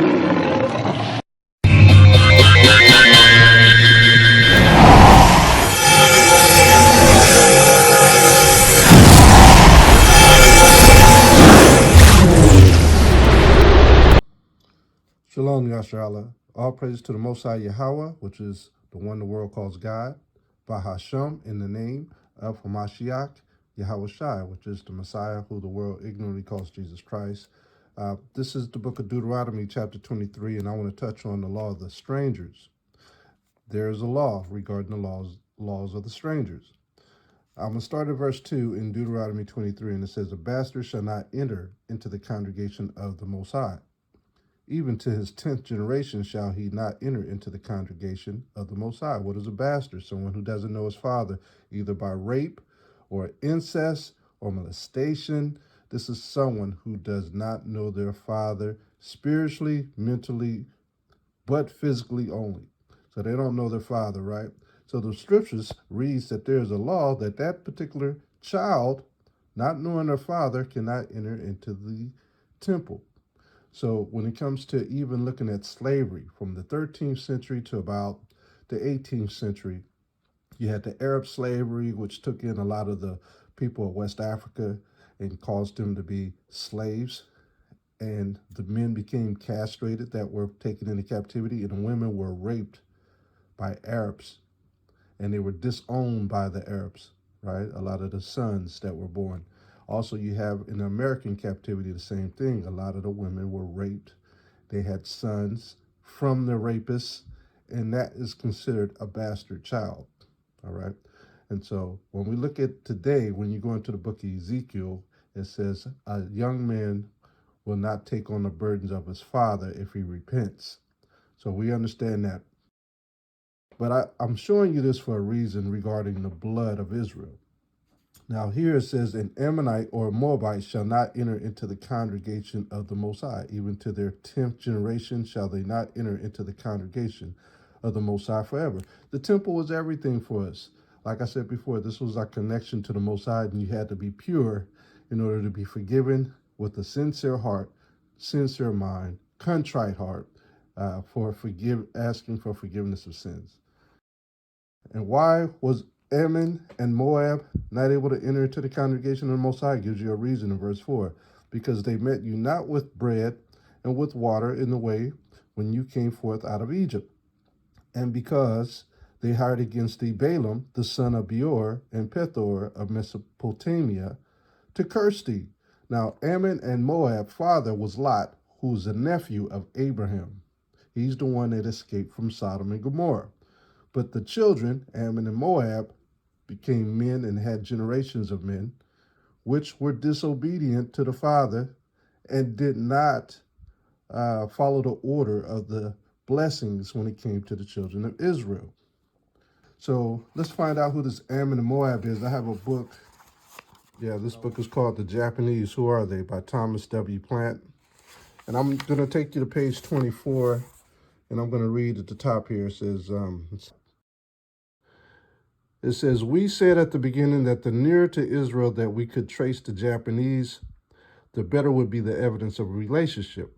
Shalom, Yasharallah. All praise to the Most High Yahweh, which is the one the world calls God. Bahasham, in the name of Hamashayach, Yahweh Shai, which is the Messiah, who the world ignorantly calls Jesus Christ. This is the book of Deuteronomy, chapter 23, and I want to touch on the law of the strangers. There is a law regarding the laws of the strangers. I'm going to start at verse 2 in Deuteronomy 23, and it says, "A bastard shall not enter into the congregation of the Most High. Even to his 10th generation shall he not enter into the congregation of the Most High." What is a bastard? Someone who doesn't know his father, either by rape or incest or molestation. This is someone who does not know their father spiritually, mentally, but physically only. So they don't know their father, right? So the scriptures reads that there's a law that that particular child, not knowing their father, cannot enter into the temple. So when it comes to even looking at slavery from the 13th century to about the 18th century, you had the Arab slavery, which took in a lot of the people of West Africa and caused them to be slaves. And the men became castrated that were taken into captivity, and the women were raped by Arabs, and they were disowned by the Arabs, right? A lot of the sons that were born. Also, you have in the American captivity the same thing. A lot of the women were raped. They had sons from the rapists, and that is considered a bastard child, all right? And so when we look at today, when you go into the book of Ezekiel, it says a young man will not take on the burdens of his father if he repents. So we understand that. But I'm showing you this for a reason regarding the blood of Israel. Now here it says, "An Ammonite or a Moabite shall not enter into the congregation of the Most High. Even to their 10th generation shall they not enter into the congregation of the Most High forever." The temple was everything for us. Like I said before, this was our connection to the Most High, and you had to be pure in order to be forgiven with a sincere heart, sincere mind, contrite heart, asking for forgiveness of sins. And why was Ammon and Moab not able to enter into the congregation of the Most High? Gives you a reason in verse 4. "Because they met you not with bread and with water in the way when you came forth out of Egypt. And because they hired against thee Balaam, the son of Beor, and Pethor of Mesopotamia, to curse thee." Now, Ammon and Moab's father was Lot, who was a nephew of Abraham. He's the one that escaped from Sodom and Gomorrah. But the children, Ammon and Moab, became men and had generations of men, which were disobedient to the father and did not follow the order of the blessings when it came to the children of Israel. So let's find out who this Ammon and Moab is. I have a book. Yeah, this book is called "The Japanese, Who Are They?" by Thomas W. Plant. And I'm going to take you to page 24, and I'm going to read at the top here. It says, "We said at the beginning that the nearer to Israel that we could trace the Japanese, the better would be the evidence of a relationship.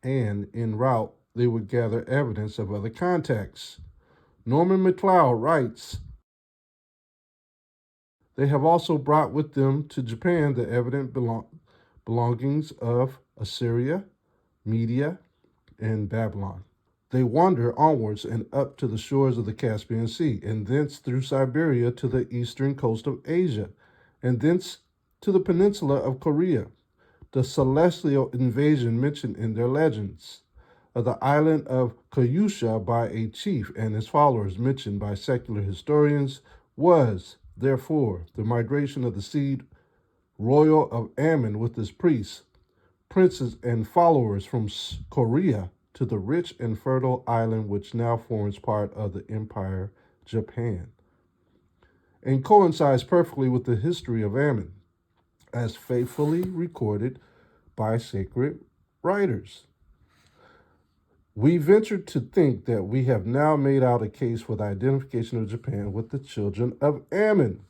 And en route, they would gather evidence of other contacts." Norman MacLeod writes, "They have also brought with them to Japan the evident belongings of Assyria, Media, and Babylon. They wander onwards and up to the shores of the Caspian Sea, and thence through Siberia to the eastern coast of Asia, and thence to the peninsula of Korea, the celestial invasion mentioned in their legends, of the island of Kyushu by a chief and his followers mentioned by secular historians, was, therefore, the migration of the seed royal of Ammon with his priests, princes, and followers from Korea to the rich and fertile island which now forms part of the Empire Japan, and coincides perfectly with the history of Ammon, as faithfully recorded by sacred writers. We venture to think that we have now made out a case for the identification of Japan with the children of Ammon,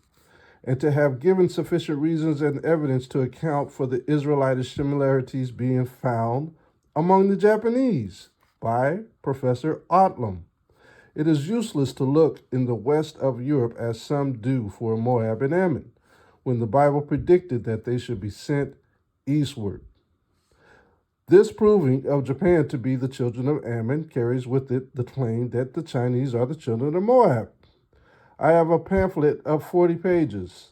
and to have given sufficient reasons and evidence to account for the Israelite similarities being found among the Japanese by Professor Otlam. It is useless to look in the west of Europe as some do for Moab and Ammon, when the Bible predicted that they should be sent eastward. This proving of Japan to be the children of Ammon carries with it the claim that the Chinese are the children of Moab. I have a pamphlet of 40 pages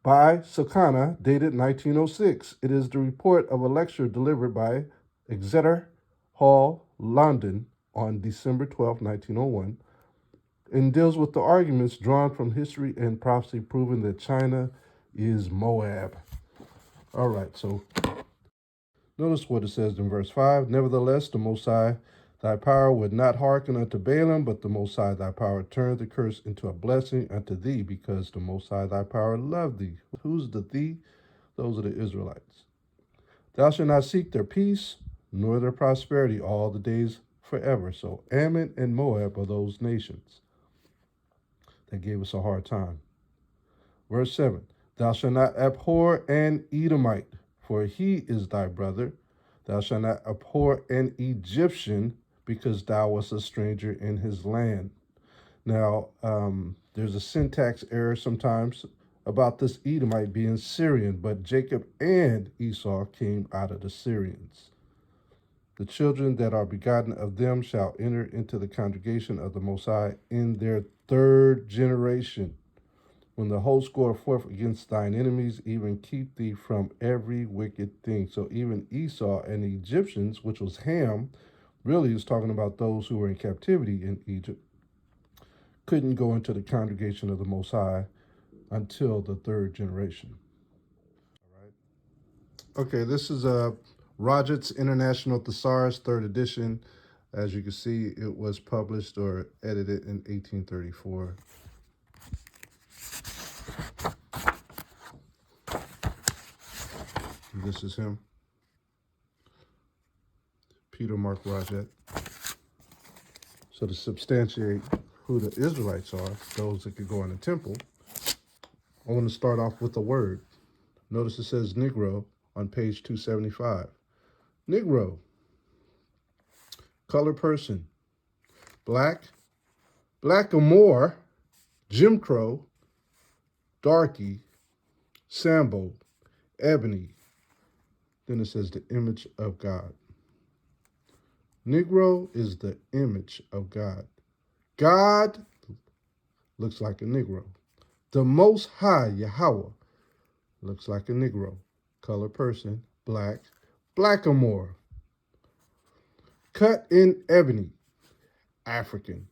by Sakana, dated 1906. It is the report of a lecture delivered by Exeter Hall, London, on December 12, 1901, and deals with the arguments drawn from history and prophecy proving that China is Moab. All right, so notice what it says in verse 5. Nevertheless, the Most High, thy power, would not hearken unto Balaam, but the Most High, thy power, turned the curse into a blessing unto thee, because the Most High, thy power, loved thee. Who's the thee? Those are the Israelites. Thou shalt not seek their peace, nor their prosperity all the days forever. So Ammon and Moab are those nations that gave us a hard time. Verse 7, thou shalt not abhor an Edomite, for he is thy brother. Thou shalt not abhor an Egyptian, because thou wast a stranger in his land. Now, there's a syntax error sometimes about this Edomite being Syrian, but Jacob and Esau came out of the Syrians. The children that are begotten of them shall enter into the congregation of the Most High in their third generation. When the host goeth forth against thine enemies, even keep thee from every wicked thing. So even Esau and the Egyptians, which was Ham, really is talking about those who were in captivity in Egypt, couldn't go into the congregation of the Most High until the third generation. All right. Okay, this is Roget's International Thesaurus, 3rd edition. As you can see, it was published or edited in 1834. This is him, Peter Mark Roget. So to substantiate who the Israelites are, those that could go in the temple, I want to start off with a word. Notice it says Negro on page 275. Negro, colored person, black, blackamoor, Jim Crow, darky, Sambo, ebony. Then it says the image of God. Negro is the image of God. God looks like a Negro. The Most High, Yahweh, looks like a Negro. Colored person, black, blackamoor. Cut in ebony, African,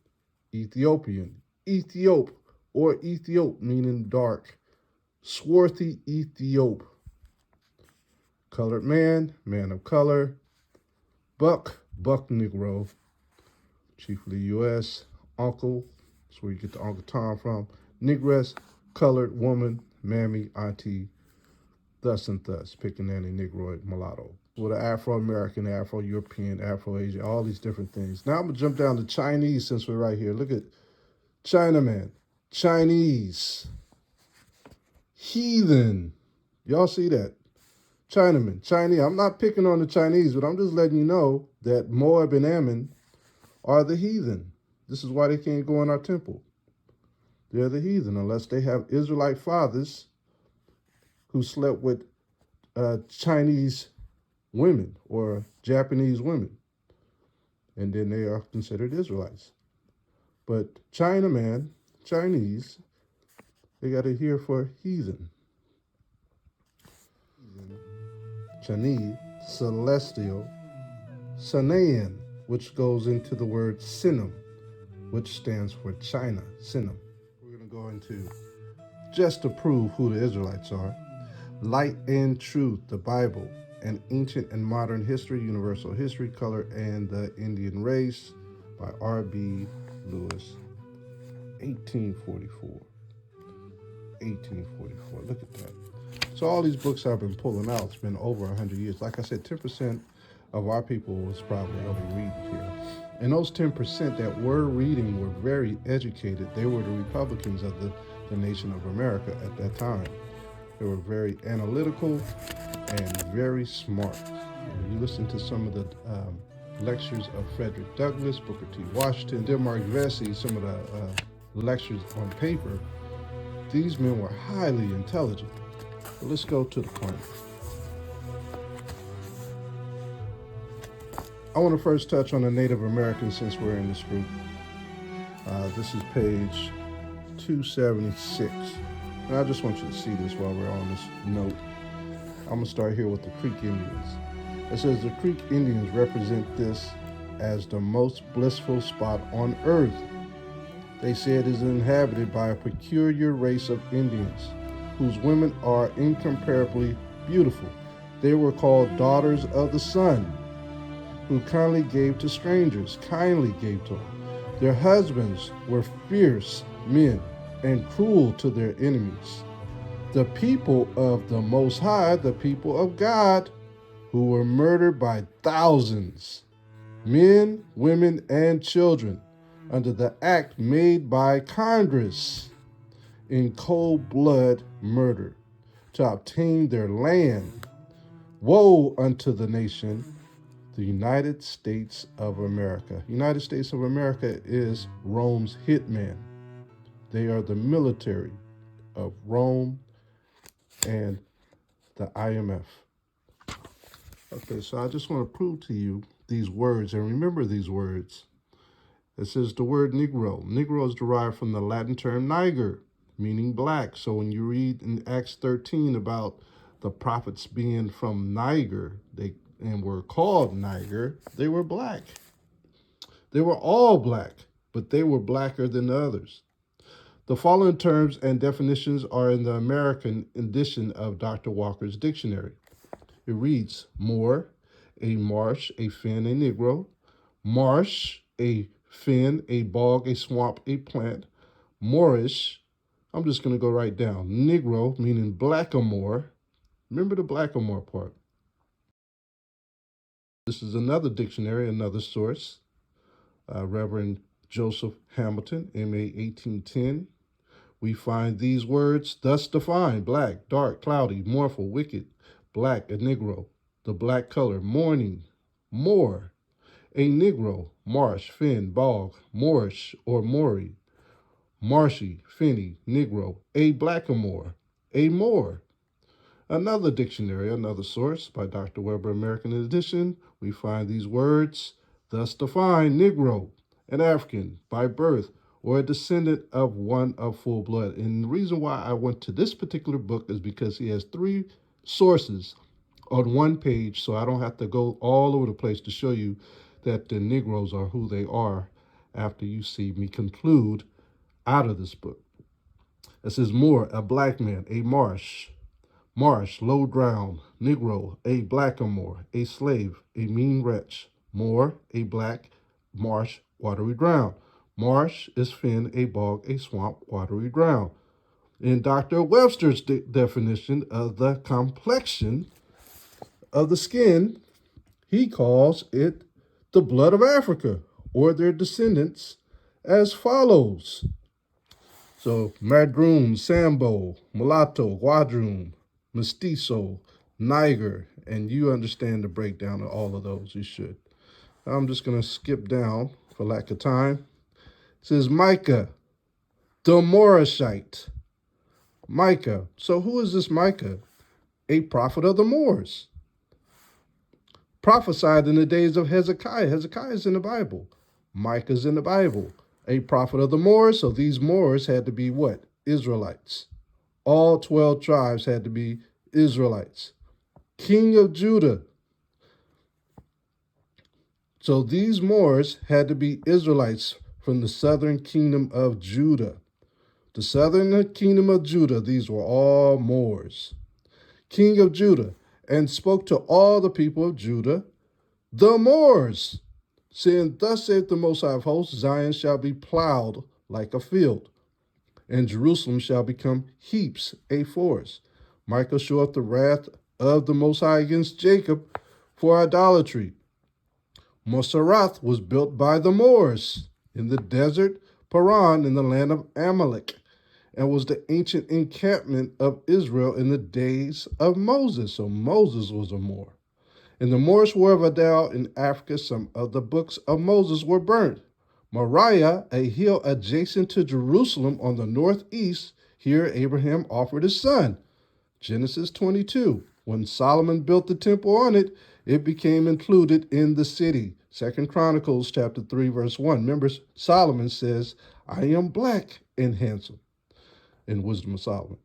Ethiopian, Ethiop, or Ethiop, meaning dark. Swarthy Ethiop. Colored man, man of color. Buck, buck Negro, chiefly U.S. Uncle, that's where you get the Uncle Tom from. Negress, colored woman, mammy, auntie, thus and thus, picking any Negroid, mulatto. With an Afro-American, Afro-European, Afro-Asian, all these different things. Now I'm going to jump down to Chinese since we're right here. Look at Chinaman, Chinese, heathen. Y'all see that? Chinaman, Chinese. I'm not picking on the Chinese, but I'm just letting you know that Moab and Ammon are the heathen. This is why they can't go in our temple. They're the heathen unless they have Israelite fathers who slept with Chinese women or Japanese women. And then they are considered Israelites. But Chinaman, Chinese, they got it here for heathen. Chani, celestial, Sanayan, which goes into the word Sinem, which stands for China, Sinem. We're going to go into, just to prove who the Israelites are, Light and Truth, the Bible, and Ancient and Modern History, Universal History, Color, and the Indian Race by R.B. Lewis, 1844. 1844, look at that. So all these books I've been pulling out, it's been over 100 years. Like I said, 10% of our people was probably only reading here. And those 10% that were reading were very educated. They were the Republicans of the nation of America at that time. They were very analytical and very smart. You listen to some of the lectures of Frederick Douglass, Booker T. Washington, Delmark Vesey, some of the lectures on paper. These men were highly intelligent. But let's go to the point. I want to first touch on the Native Americans since we're in this group. This is page 276. And I just want you to see this while we're on this note. I'm going to start here with the Creek Indians. It says the Creek Indians represent this as the most blissful spot on earth. They say it is inhabited by a peculiar race of Indians, whose women are incomparably beautiful. They were called daughters of the sun, who kindly gave to strangers, Their husbands were fierce men and cruel to their enemies. The people of the Most High, the people of God, who were murdered by thousands, men, women, and children, under the act made by Congress in cold blood murder to obtain their land. Woe unto the nation, the United States of America. United States of America is Rome's hitman. They are the military of Rome and the IMF. Okay, so I just want to prove to you these words, and remember these words. It says the word Negro. Negro is derived from the Latin term niger, meaning black. So when you read in Acts 13 about the prophets being from Niger, and were called Niger, they were black. They were all black, but they were blacker than the others. The following terms and definitions are in the American edition of Dr. Walker's dictionary. It reads, moor, a marsh, a fen, a Negro. Marsh, a fen, a bog, a swamp, a plant. Moorish, I'm just going to go right down. Negro, meaning blackamoor. Remember the blackamoor part. This is another dictionary, another source. Reverend Joseph Hamilton, M.A. 1810. We find these words thus defined: black, dark, cloudy, mournful, wicked, black, a Negro, the black color, mourning, moor, a Negro, marsh, fen, bog, moorish or moory, marshy, fenny, Negro, a blackamoor, a moor. Another dictionary, another source by Dr. Weber, American edition, we find these words thus defined: Negro, an African by birth or a descendant of one of full blood. And the reason why I went to this particular book is because he has 3 sources on one page, so I don't have to go all over the place to show you that the Negroes are who they are after you see me conclude out of this book. It says moor, a black man, a marsh, low drowned, Negro, a blackamoor, a slave, a mean wretch, moor, a black, marsh, watery drown. Marsh is fen, a bog, a swamp, watery drown. In Dr. Webster's definition of the complexion of the skin, he calls it the blood of Africa, or their descendants, as follows. So, Madroon, Sambo, Mulatto, Guadroon, Mestizo, Niger, and you understand the breakdown of all of those, you should. I'm just going to skip down for lack of time. It says Micah, the Morishite. Micah. So who is this Micah? A prophet of the Moors. Prophesied in the days of Hezekiah. Hezekiah is in the Bible. Micah's in the Bible. A prophet of the Moors. So these Moors had to be what? Israelites. All 12 tribes had to be Israelites. King of Judah. So these Moors had to be Israelites from the southern kingdom of Judah. The southern kingdom of Judah, these were all Moors. King of Judah, and spoke to all the people of Judah, the Moors, saying, thus saith the Most High of hosts, Zion shall be plowed like a field, and Jerusalem shall become heaps, a forest. Micah showeth the wrath of the Most High against Jacob for idolatry. Mosereth was built by the Moors in the desert, Paran, in the land of Amalek, and was the ancient encampment of Israel in the days of Moses. So Moses was a Moor. In the Moorish War of Adal in Africa, some of the books of Moses were burnt. Moriah, a hill adjacent to Jerusalem on the northeast, here Abraham offered his son. Genesis 22. When Solomon built the temple on it, it became included in the city. 2 Chronicles chapter 3, verse 1. Remember, Solomon says, I am black and handsome, in Wisdom of Solomon.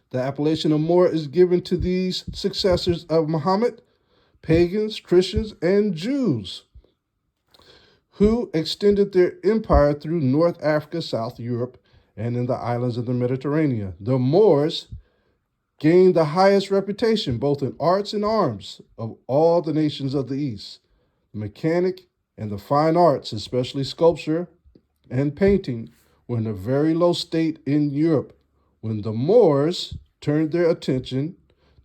The appellation of Moor is given to these successors of Muhammad, pagans, Christians, and Jews, who extended their empire through North Africa, South Europe, and in the islands of the Mediterranean. The Moors gained the highest reputation, both in arts and arms, of all the nations of the East. The mechanic and the fine arts, especially sculpture and painting, were in a very low state in Europe when the Moors turned their attention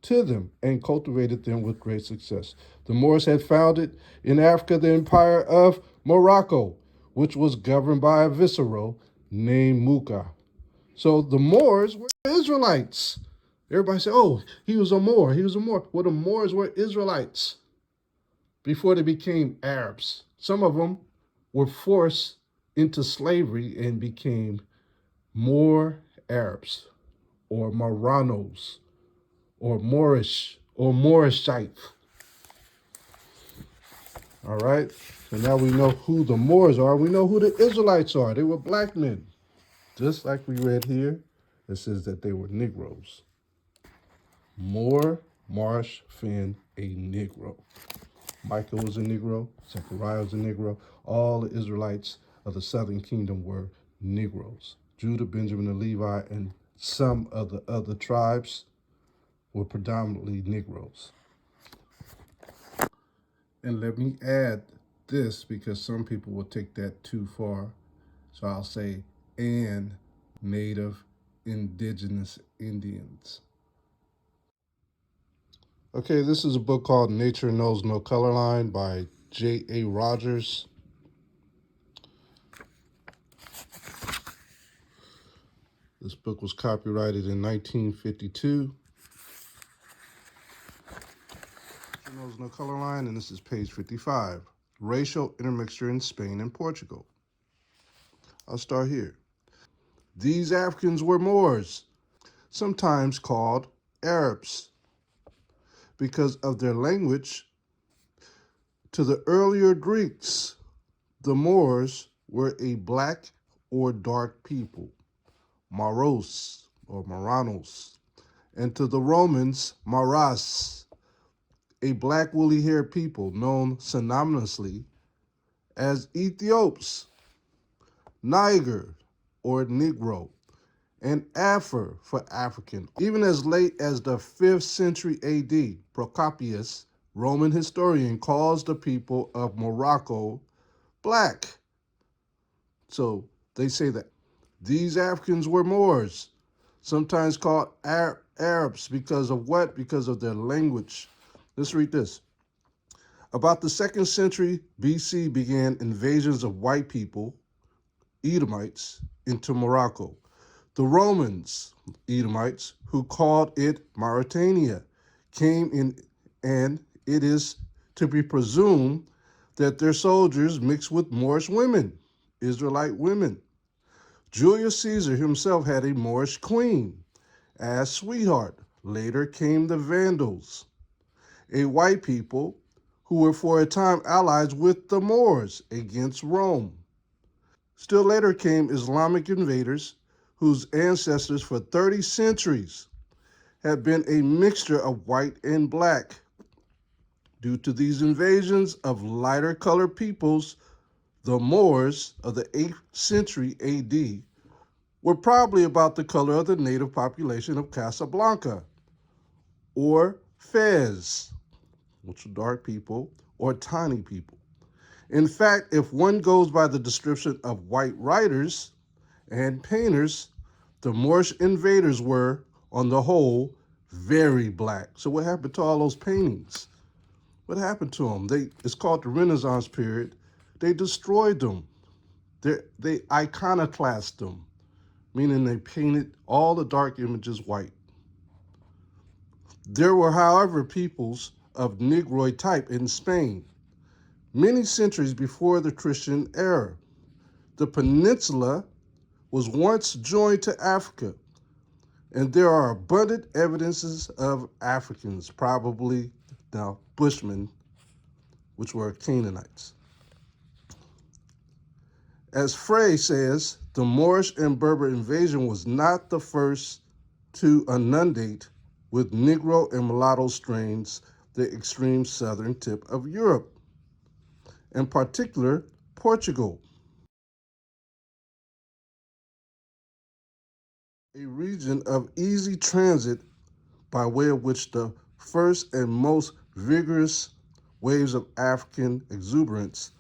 to them and cultivated them with great success. The Moors had founded in Africa the empire of Morocco, which was governed by a viceroy named Muka. So the Moors were Israelites. Everybody said, oh, he was a Moor. He was a Moor. Well, the Moors were Israelites before they became Arabs. Some of them were forced into slavery and became Moor Arabs or Marranos or Moorish or Moorishite. All right. So now we know who the Moors are. We know who the Israelites are. They were black men. Just like we read here, it says that they were Negroes. Moor, Marsh, Finn, a Negro. Micah was a Negro. Zechariah was a Negro. All the Israelites of the southern kingdom were Negroes. Judah, Benjamin, and Levi, and some of the other tribes were predominantly Negroes. And let me add this because some people will take that too far. So I'll say, and native indigenous Indians. Okay, this is a book called Nature Knows No Color Line by J.A. Rogers. This book was copyrighted in 1952. Nature Knows No Color Line, and this is page 55. Racial intermixture in Spain and Portugal. I'll start here. These Africans were Moors, sometimes called Arabs, because of their language. To the earlier Greeks, the Moors were a black or dark people, Moros or Marranos, and to the Romans, Maras, a black woolly-haired people known synonymously as Ethiops, Niger or Negro, and Afar for African. Even as late as the 5th century AD, Procopius, Roman historian, calls the people of Morocco black. So they say that these Africans were Moors, sometimes called Arabs because of what? Because of their language. Let's read this. About the 2nd century BC began invasions of white people, Edomites, into Morocco. The Romans, Edomites, who called it Mauritania, came in, and it is to be presumed that their soldiers mixed with Moorish women, Israelite women. Julius Caesar himself had a Moorish queen as sweetheart. Later came the Vandals, a white people who were for a time allies with the Moors against Rome. Still later came Islamic invaders whose ancestors for 30 centuries had been a mixture of white and black. Due to these invasions of lighter colored peoples, the Moors of the 8th century AD were probably about the color of the native population of Casablanca, or Fez, which are dark people, or tiny people. In fact, if one goes by the description of white writers and painters, the Moorish invaders were, on the whole, very black. So what happened to all those paintings? What happened to them? It's called the Renaissance period. They destroyed them. They iconoclast them, meaning they painted all the dark images white. There were, however, peoples of Negroid type in Spain, many centuries before the Christian era. The peninsula was once joined to Africa, and there are abundant evidences of Africans, probably now Bushmen, which were Canaanites. As Frey says, the Moorish and Berber invasion was not the first to inundate with Negro and mulatto strains the extreme southern tip of Europe, in particular Portugal, a region of easy transit by way of which the first and most vigorous waves of African exuberance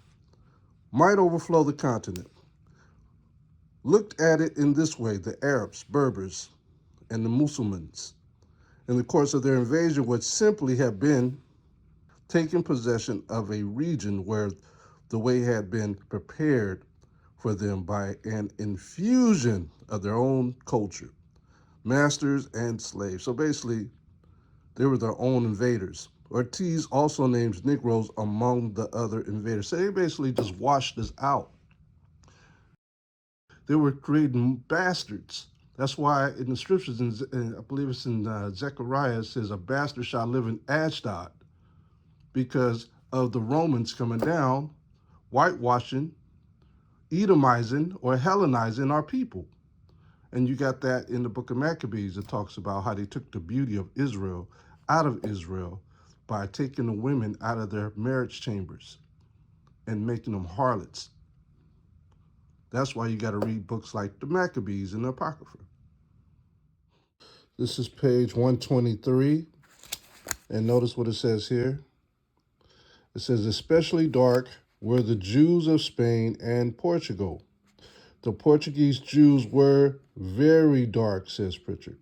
might overflow the continent. Looked at it in this way, the Arabs, Berbers, and the Muslims, in the course of their invasion, would simply have been taking possession of a region where the way had been prepared for them by an infusion of their own culture, masters and slaves. So basically, they were their own invaders. Ortiz also names Negroes among the other invaders. So they basically just washed us out. They were creating bastards. That's why in the scriptures, I believe it's in Zechariah, it says, a bastard shall live in Ashdod, because of the Romans coming down, whitewashing, Edomizing, or Hellenizing our people. And you got that in the book of Maccabees. It talks about how they took the beauty of Israel out of Israel by taking the women out of their marriage chambers and making them harlots. That's why you got to read books like the Maccabees and the Apocrypha. This is page 123, and notice what it says here. It says, especially dark were the Jews of Spain and Portugal. The Portuguese Jews were very dark, says Pritchard.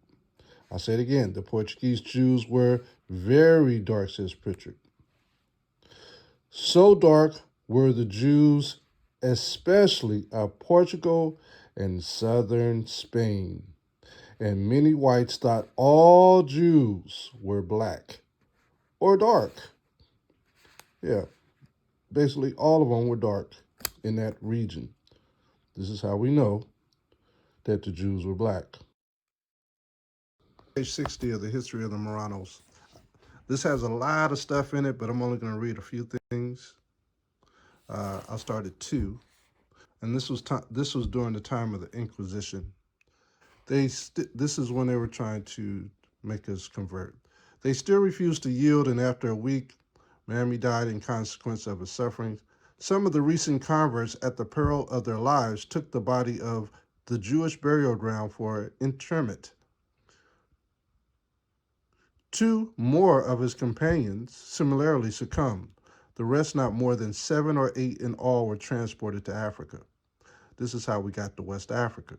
I'll say it again. The Portuguese Jews were very dark, says Pritchard. So dark were the Jews, especially of Portugal and southern Spain. And many whites thought all Jews were black or dark. Yeah, basically all of them were dark in that region. This is how we know that the Jews were black. Page 60 of the History of the Marranos. This has a lot of stuff in it, but I'm only going to read a few things. I'll start at 2. And this was during the time of the Inquisition. This is when they were trying to make us convert. They still refused to yield, and after a week, Mammy died in consequence of his suffering. Some of the recent converts, at the peril of their lives, took the body of the Jewish burial ground for interment. 2 more of his companions similarly succumbed. The rest, not more than 7 or 8 in all, were transported to Africa. This is how we got to West Africa.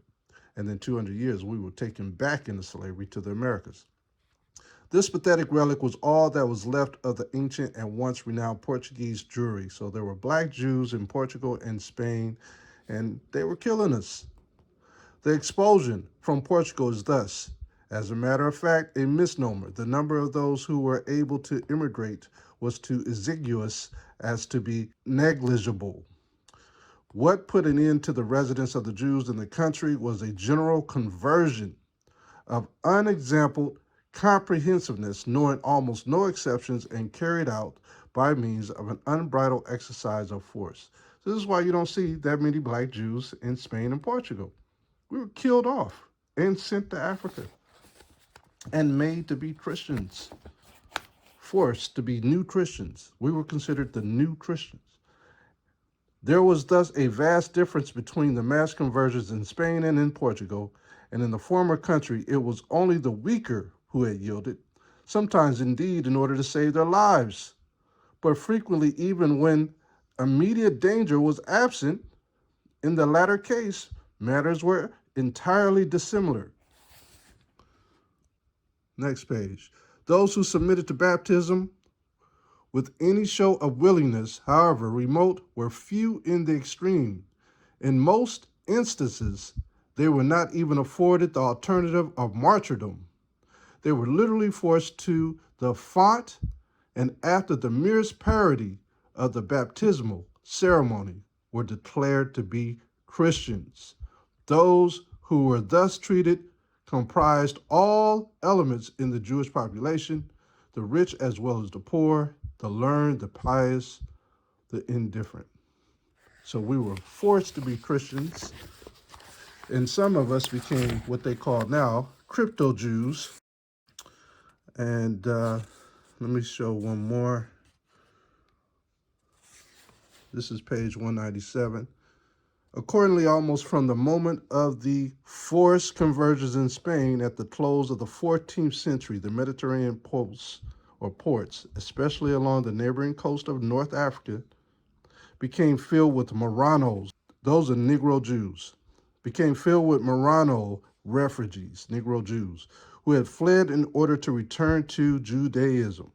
And then 200 years, we were taken back into slavery to the Americas. This pathetic relic was all that was left of the ancient and once renowned Portuguese Jewry. So there were black Jews in Portugal and Spain, and they were killing us. The expulsion from Portugal is thus, as a matter of fact, a misnomer. The number of those who were able to immigrate was too exiguous as to be negligible. What put an end to the residence of the Jews in the country was a general conversion of unexampled comprehensiveness, knowing almost no exceptions, and carried out by means of an unbridled exercise of force. This is why you don't see that many black Jews in Spain and Portugal. We were killed off and sent to Africa and made to be Christians, forced to be new Christians. We were considered the new Christians. There was thus a vast difference between the mass conversions in Spain and in Portugal, and in the former country it was only the weaker who had yielded, sometimes indeed in order to save their lives, but frequently even when immediate danger was absent. In the latter case, matters were entirely dissimilar. Next page. Those who submitted to baptism with any show of willingness, however remote, were few in the extreme. In most instances, they were not even afforded the alternative of martyrdom. They were literally forced to the font and after the merest parody of the baptismal ceremony, were declared to be Christians. Those who were thus treated comprised all elements in the Jewish population, the rich as well as the poor, the learned, the pious, the indifferent. So we were forced to be Christians, and some of us became what they call now crypto Jews. And let me show one more. This is page 197. Accordingly, almost from the moment of the forced conversions in Spain at the close of the 14th century, the Mediterranean ports, especially along the neighboring coast of North Africa, became filled with Marranos. Those are Negro Jews. Became filled with Marrano refugees, Negro Jews, who had fled in order to return to Judaism.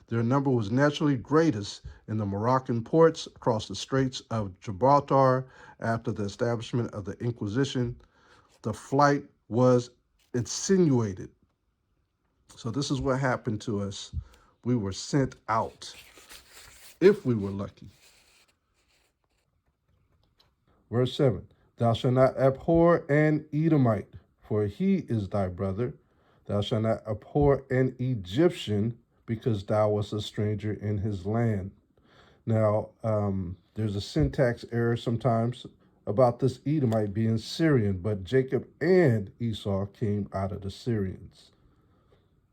Their number was naturally greatest in the Moroccan ports across the Straits of Gibraltar after the establishment of the Inquisition. The flight was insinuated. So this is what happened to us. We were sent out, if we were lucky. Verse 7, thou shalt not abhor an Edomite, for he is thy brother. Thou shalt not abhor an Egyptian, because thou wast a stranger in his land. Now, there's a syntax error sometimes about this Edomite being Syrian, but Jacob and Esau came out of the Syrians.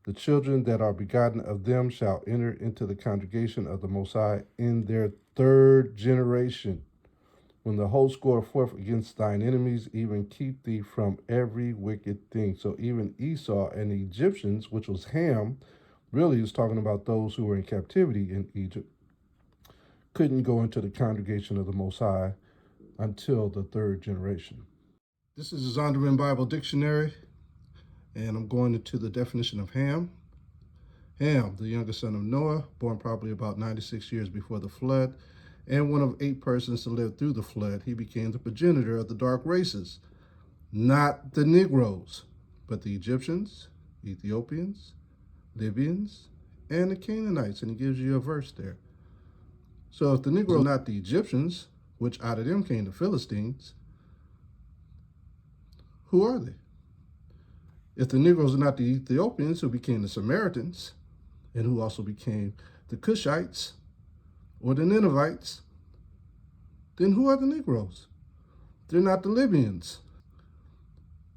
The children that are begotten of them shall enter into the congregation of the Most High in their third generation. When the host goeth forth against thine enemies, even keep thee from every wicked thing. So even Esau and the Egyptians, which was Ham, really is talking about those who were in captivity in Egypt, couldn't go into the congregation of the Most High until the third generation. This is the Zondervan Bible Dictionary, and I'm going into the definition of Ham. Ham, the youngest son of Noah, born probably about 96 years before the flood, and one of 8 persons to live through the flood. He became the progenitor of the dark races, not the Negroes, but the Egyptians, Ethiopians, Libyans, and the Canaanites, and he gives you a verse there. So if the Negroes are not the Egyptians, which out of them came the Philistines, who are they? If the Negroes are not the Ethiopians, who became the Samaritans, and who also became the Cushites, or the Ninevites, then who are the Negroes? They're not the Libyans.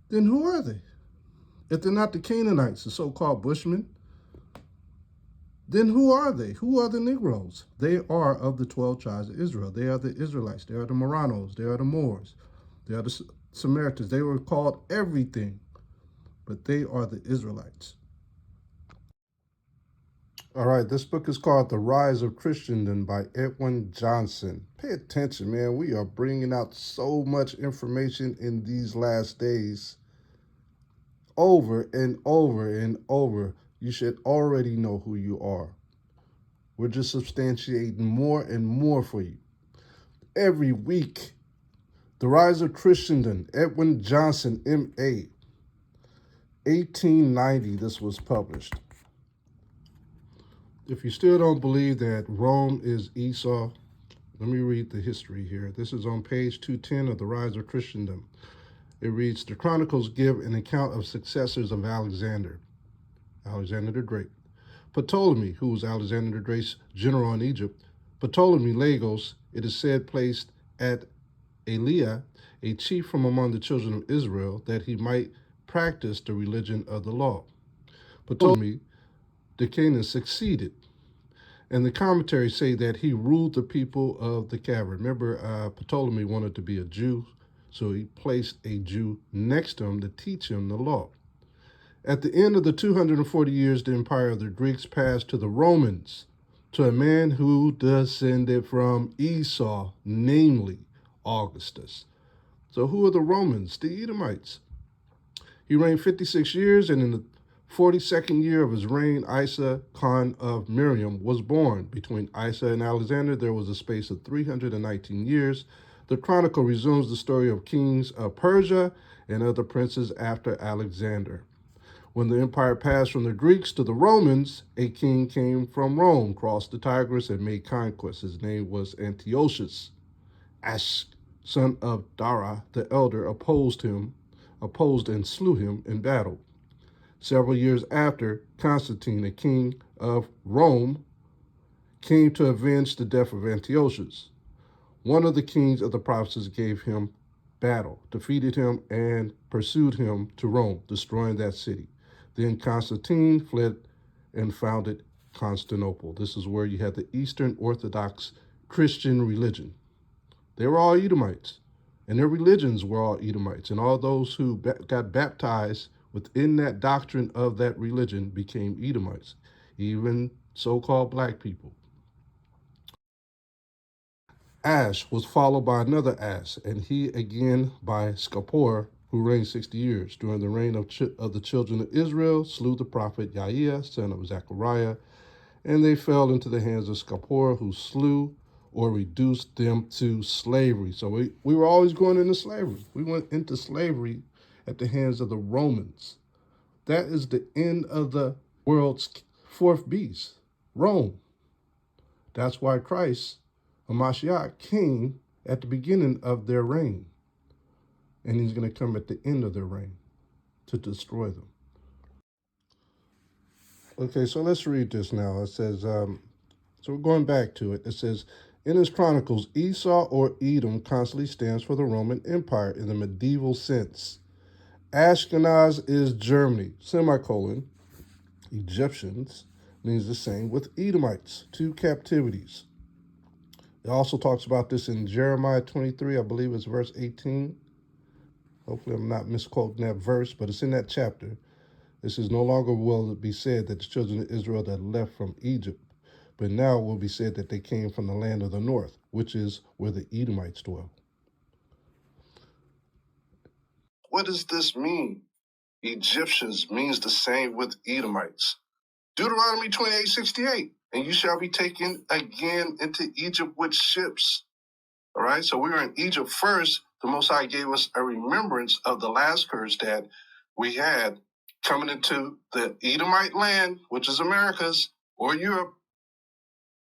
Then who are they? If they're not the Canaanites, the so-called Bushmen, then who are they? Who are the Negroes? They are of the 12 tribes of Israel. They are the Israelites. They are the Marranos. They are the Moors. They are the Samaritans. They were called everything, but they are the Israelites. All right, this book is called The Rise of Christendom by Edwin Johnson. Pay attention, man. We are bringing out so much information in these last days. Over and over and over. You should already know who you are. We're just substantiating more and more for you. Every week, The Rise of Christendom, Edwin Johnson, M.A., 1890, this was published. If you still don't believe that Rome is Esau, let me read the history here. This is on page 210 of The Rise of Christendom. It reads, the chronicles give an account of successors of Alexander the Great. Ptolemy, who was Alexander the Great's general in Egypt, Ptolemy Lagos, it is said, placed at Elia, a chief from among the children of Israel, that he might practice the religion of the law. Ptolemy the Canaan succeeded, and the commentaries say that he ruled the people of the cavern. Remember, Ptolemy wanted to be a Jew, so he placed a Jew next to him to teach him the law. At the end of the 240 years, the empire of the Greeks passed to the Romans, to a man who descended from Esau, namely Augustus. So who are the Romans? The Edomites. He reigned 56 years, and in the 42nd year of his reign, Isa, Khan of Miriam, was born. Between Isa and Alexander, there was a space of 319 years. The chronicle resumes the story of kings of Persia and other princes after Alexander. When the empire passed from the Greeks to the Romans, a king came from Rome, crossed the Tigris, and made conquests. His name was Antiochus. Ash, son of Dara the elder, opposed and slew him in battle. Several years after, Constantine, a king of Rome, came to avenge the death of Antiochus. One of the kings of the provinces gave him battle, defeated him, and pursued him to Rome, destroying that city. Then Constantine fled and founded Constantinople. This is where you had the Eastern Orthodox Christian religion. They were all Edomites, and their religions were all Edomites, and all those who got baptized within that doctrine of that religion became Edomites, even so-called black people. Ash was followed by another Ash, and he again by Scapor, who reigned 60 years. During the reign of the children of Israel, slew the prophet Yahiah, son of Zechariah, and they fell into the hands of Scapor, who slew or reduced them to slavery. So we were always going into slavery. We went into slavery at the hands of the Romans. That is the end of the world's fourth beast, Rome. That's why Christ, Hamashayach, came at the beginning of their reign. And he's going to come at the end of their reign to destroy them. Okay, so let's read this now. It says, so we're going back to it. It says, in his chronicles, Esau or Edom constantly stands for the Roman Empire in the medieval sense. Ashkenaz is Germany, semicolon. Egyptians means the same with Edomites, two captivities. It also talks about this in Jeremiah 23, I believe it's verse 18. Hopefully I'm not misquoting that verse, but it's in that chapter. This is no longer will it be said that the children of Israel that left from Egypt, but now it will be said that they came from the land of the north, which is where the Edomites dwell. What does this mean? Egyptians means the same with Edomites. Deuteronomy 28:68, and you shall be taken again into Egypt with ships. All right, so we were in Egypt first. The Most High gave us a remembrance of the last curse that we had coming into the Edomite land, which is America's, or Europe.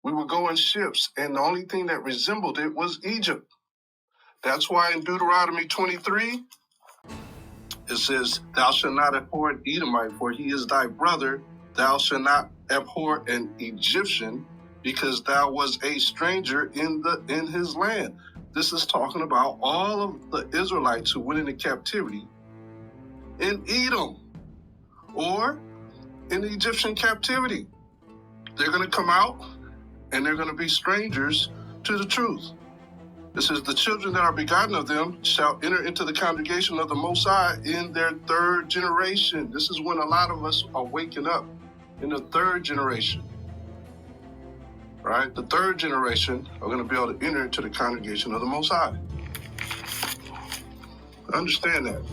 We would go in ships, and the only thing that resembled it was Egypt. That's why in Deuteronomy 23, it says, thou shalt not abhor an Edomite, for he is thy brother. Thou shalt not abhor an Egyptian, because thou was a stranger in his land. This is talking about all of the Israelites who went into captivity in Edom or in the Egyptian captivity. They're going to come out and they're going to be strangers to the truth. This is the children that are begotten of them shall enter into the congregation of the Most High in their third generation. This is when a lot of us are waking up in the third generation. Right? The third generation are going to be able to enter into the congregation of the Most High. Understand that.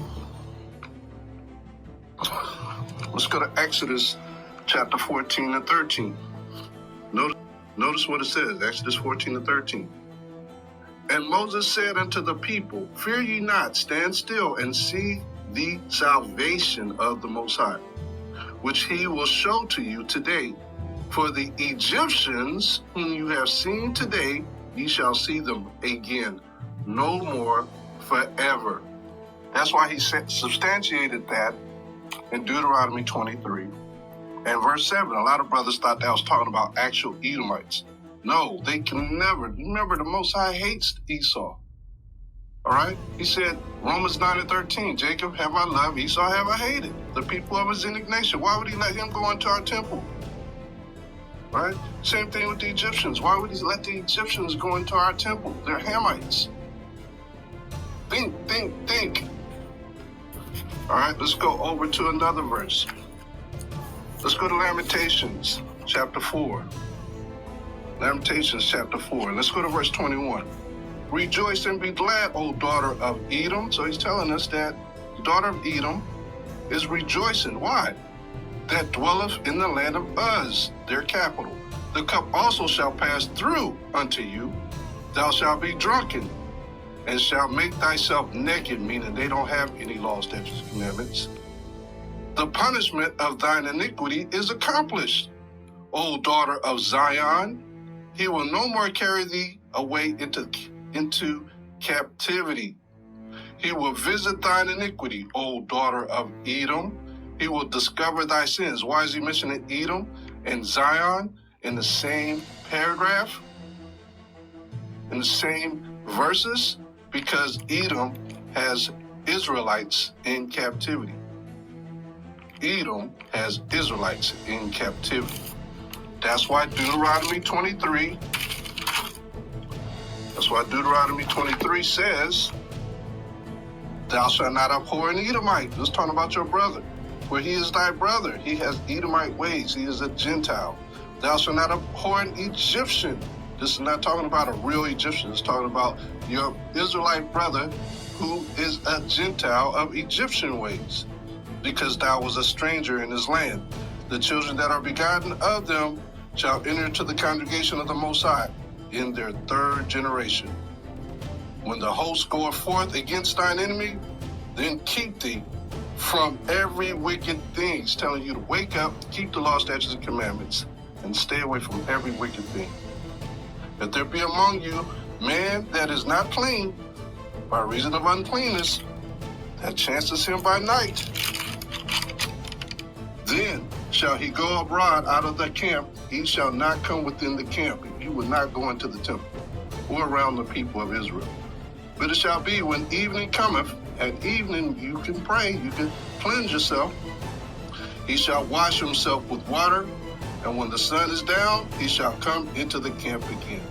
Let's go to Exodus chapter 14 and 13. Notice what it says, Exodus 14 and 13. And Moses said unto the people, fear ye not, stand still and see the salvation of the Most High, which he will show to you today. For the Egyptians whom you have seen today, ye shall see them again, no more forever. That's why he substantiated that in Deuteronomy 23 and verse 7. A lot of brothers thought that was talking about actual Edomites. No, they can never. Remember, the Most High hates Esau. All right? He said, Romans 9 and 13, Jacob have I loved, Esau have I hated. The people of his indignation. Why would he let him go into our temple? Right? Same thing with the Egyptians. Why would he let the Egyptians go into our temple? They're Hamites. Think. All right, let's go over to another verse. Let's go to Lamentations chapter 4. Lamentations chapter 4. Let's go to verse 21. Rejoice and be glad, O daughter of Edom. So he's telling us that the daughter of Edom is rejoicing. Why? That dwelleth in the land of Uz, their capital. The cup also shall pass through unto you. Thou shalt be drunken, and shalt make thyself naked, meaning they don't have any laws, statutes, commandments. The punishment of thine iniquity is accomplished, O daughter of Zion. He will no more carry thee away into captivity. He will visit thine iniquity, O daughter of Edom. He will discover thy sins. Why is he mentioning Edom and Zion in the same paragraph, in the same verses? Because Edom has Israelites in captivity. Edom has Israelites in captivity. That's why Deuteronomy 23 says, thou shalt not abhor an Edomite. This is talking about your brother. For he is thy brother. He has Edomite ways. He is a Gentile. Thou shalt not abhor an Egyptian. This is not talking about a real Egyptian. It's talking about your Israelite brother who is a Gentile of Egyptian ways, because thou was a stranger in his land. The children that are begotten of them shall enter into the congregation of the Most High in their third generation. When the host goeth forth against thine enemy, then keep thee from every wicked thing. He's telling you to wake up, keep the law, statutes, and commandments, and stay away from every wicked thing. If there be among you man that is not clean, by reason of uncleanness, that chances him by night, then shall he go abroad out of the camp. He shall not come within the camp. You will not go into the temple or around the people of Israel. But it shall be when evening cometh, at evening you can pray, you can cleanse yourself. He shall wash himself with water, and when the sun is down, he shall come into the camp again.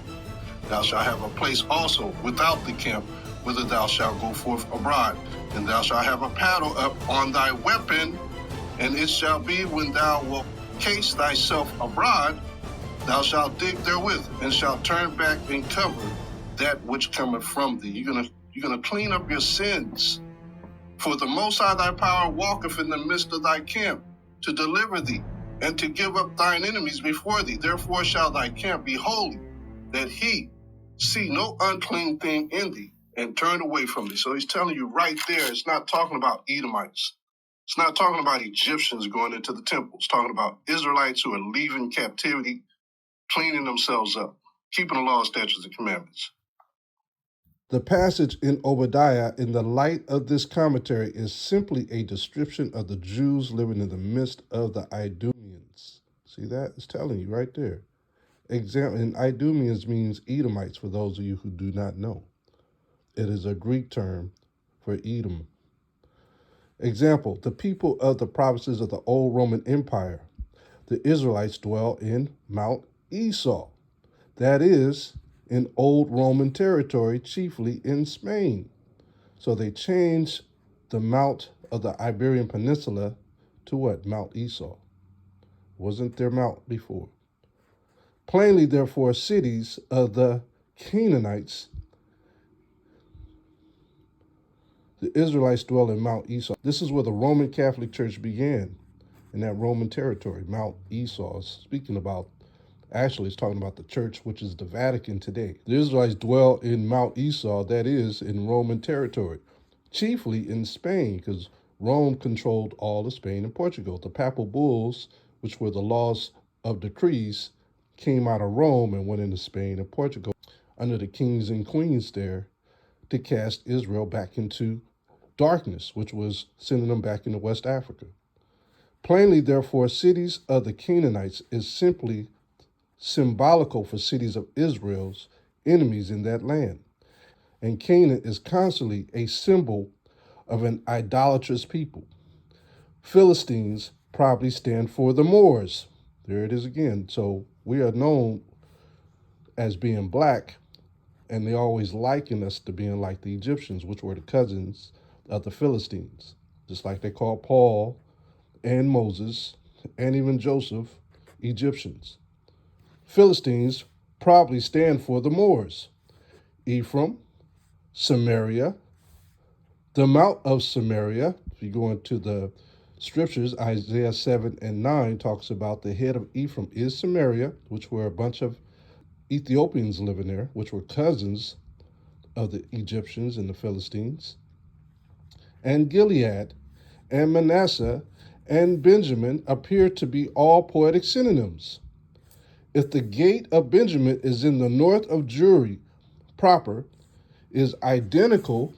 Thou shalt have a place also without the camp, whither thou shalt go forth abroad. And thou shalt have a paddle up on thy weapon, and it shall be when thou wilt case thyself abroad, thou shalt dig therewith, and shalt turn back and cover that which cometh from thee. You're gonna clean up your sins. For the Most High thy power walketh in the midst of thy camp, to deliver thee, and to give up thine enemies before thee. Therefore shall thy camp be holy, that he see no unclean thing in thee, and turn away from thee. So he's telling you right there, it's not talking about Edomites. It's not talking about Egyptians going into the temple. It's talking about Israelites who are leaving captivity, cleaning themselves up, keeping the law, statutes, and commandments. The passage in Obadiah, in the light of this commentary, is simply a description of the Jews living in the midst of the Idumeans. See that? It's telling you right there. Example, and Idumeans means Edomites, for those of you who do not know. It is a Greek term for Edom. Example, the people of the provinces of the old Roman Empire, the Israelites dwell in Mount Esau. That is, in old Roman territory, chiefly in Spain. So they changed the Mount of the Iberian Peninsula to what? Mount Esau. Wasn't their Mount before. Plainly, therefore, cities of the Canaanites, the Israelites dwell in Mount Esau. This is where the Roman Catholic Church began, in that Roman territory. Mount Esau is speaking about, actually, it's talking about the church, which is the Vatican today. The Israelites dwell in Mount Esau, that is, in Roman territory, chiefly in Spain, because Rome controlled all of Spain and Portugal. The papal bulls, which were the laws of decrees, came out of Rome and went into Spain and Portugal under the kings and queens there to cast Israel back into darkness, which was sending them back into West Africa. Plainly, therefore, cities of the Canaanites is simply symbolical for cities of Israel's enemies in that land. And Canaan is constantly a symbol of an idolatrous people. Philistines probably stand for the Moors. There it is again. So we are known as being black, and they always liken us to being like the Egyptians, which were the cousins of the Philistines. Just like they call Paul and Moses and even Joseph Egyptians. Philistines probably stand for the Moors. Ephraim, Samaria, the Mount of Samaria. If you go into the scriptures, Isaiah 7 and 9 talks about the head of Ephraim is Samaria, which were a bunch of Ethiopians living there, which were cousins of the Egyptians and the Philistines, and Gilead, and Manasseh, and Benjamin appear to be all poetic synonyms. If the gate of Benjamin is in the north of Jewry proper, is identical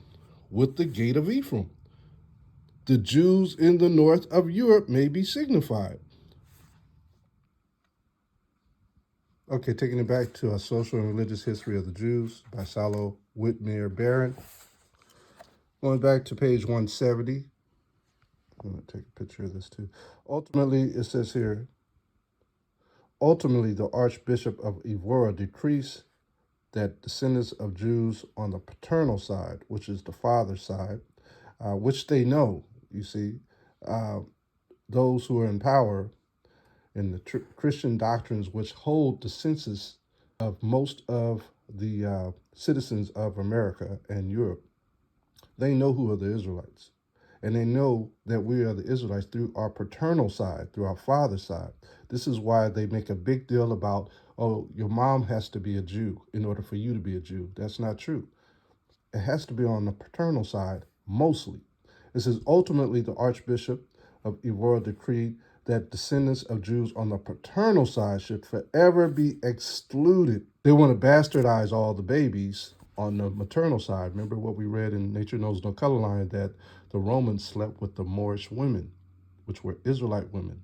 with the gate of Ephraim. The Jews in the north of Europe may be signified. Okay, taking it back to A Social and Religious History of the Jews by Salo Whitmere Barron. Going back to page 170. I'm going to take a picture of this too. Ultimately, it says here, ultimately, the Archbishop of Evora decrees that descendants of Jews on the paternal side, which is the father's side, which they know, you see, those who are in power in the Christian doctrines which hold the census of most of the citizens of America and Europe, they know who are the Israelites. And they know that we are the Israelites through our paternal side, through our father's side. This is why they make a big deal about, oh, your mom has to be a Jew in order for you to be a Jew. That's not true. It has to be on the paternal side, mostly. It says, ultimately, the Archbishop of Evora decreed that descendants of Jews on the paternal side should forever be excluded. They want to bastardize all the babies on the maternal side. Remember what we read in Nature Knows No Color Line, that the Romans slept with the Moorish women, which were Israelite women.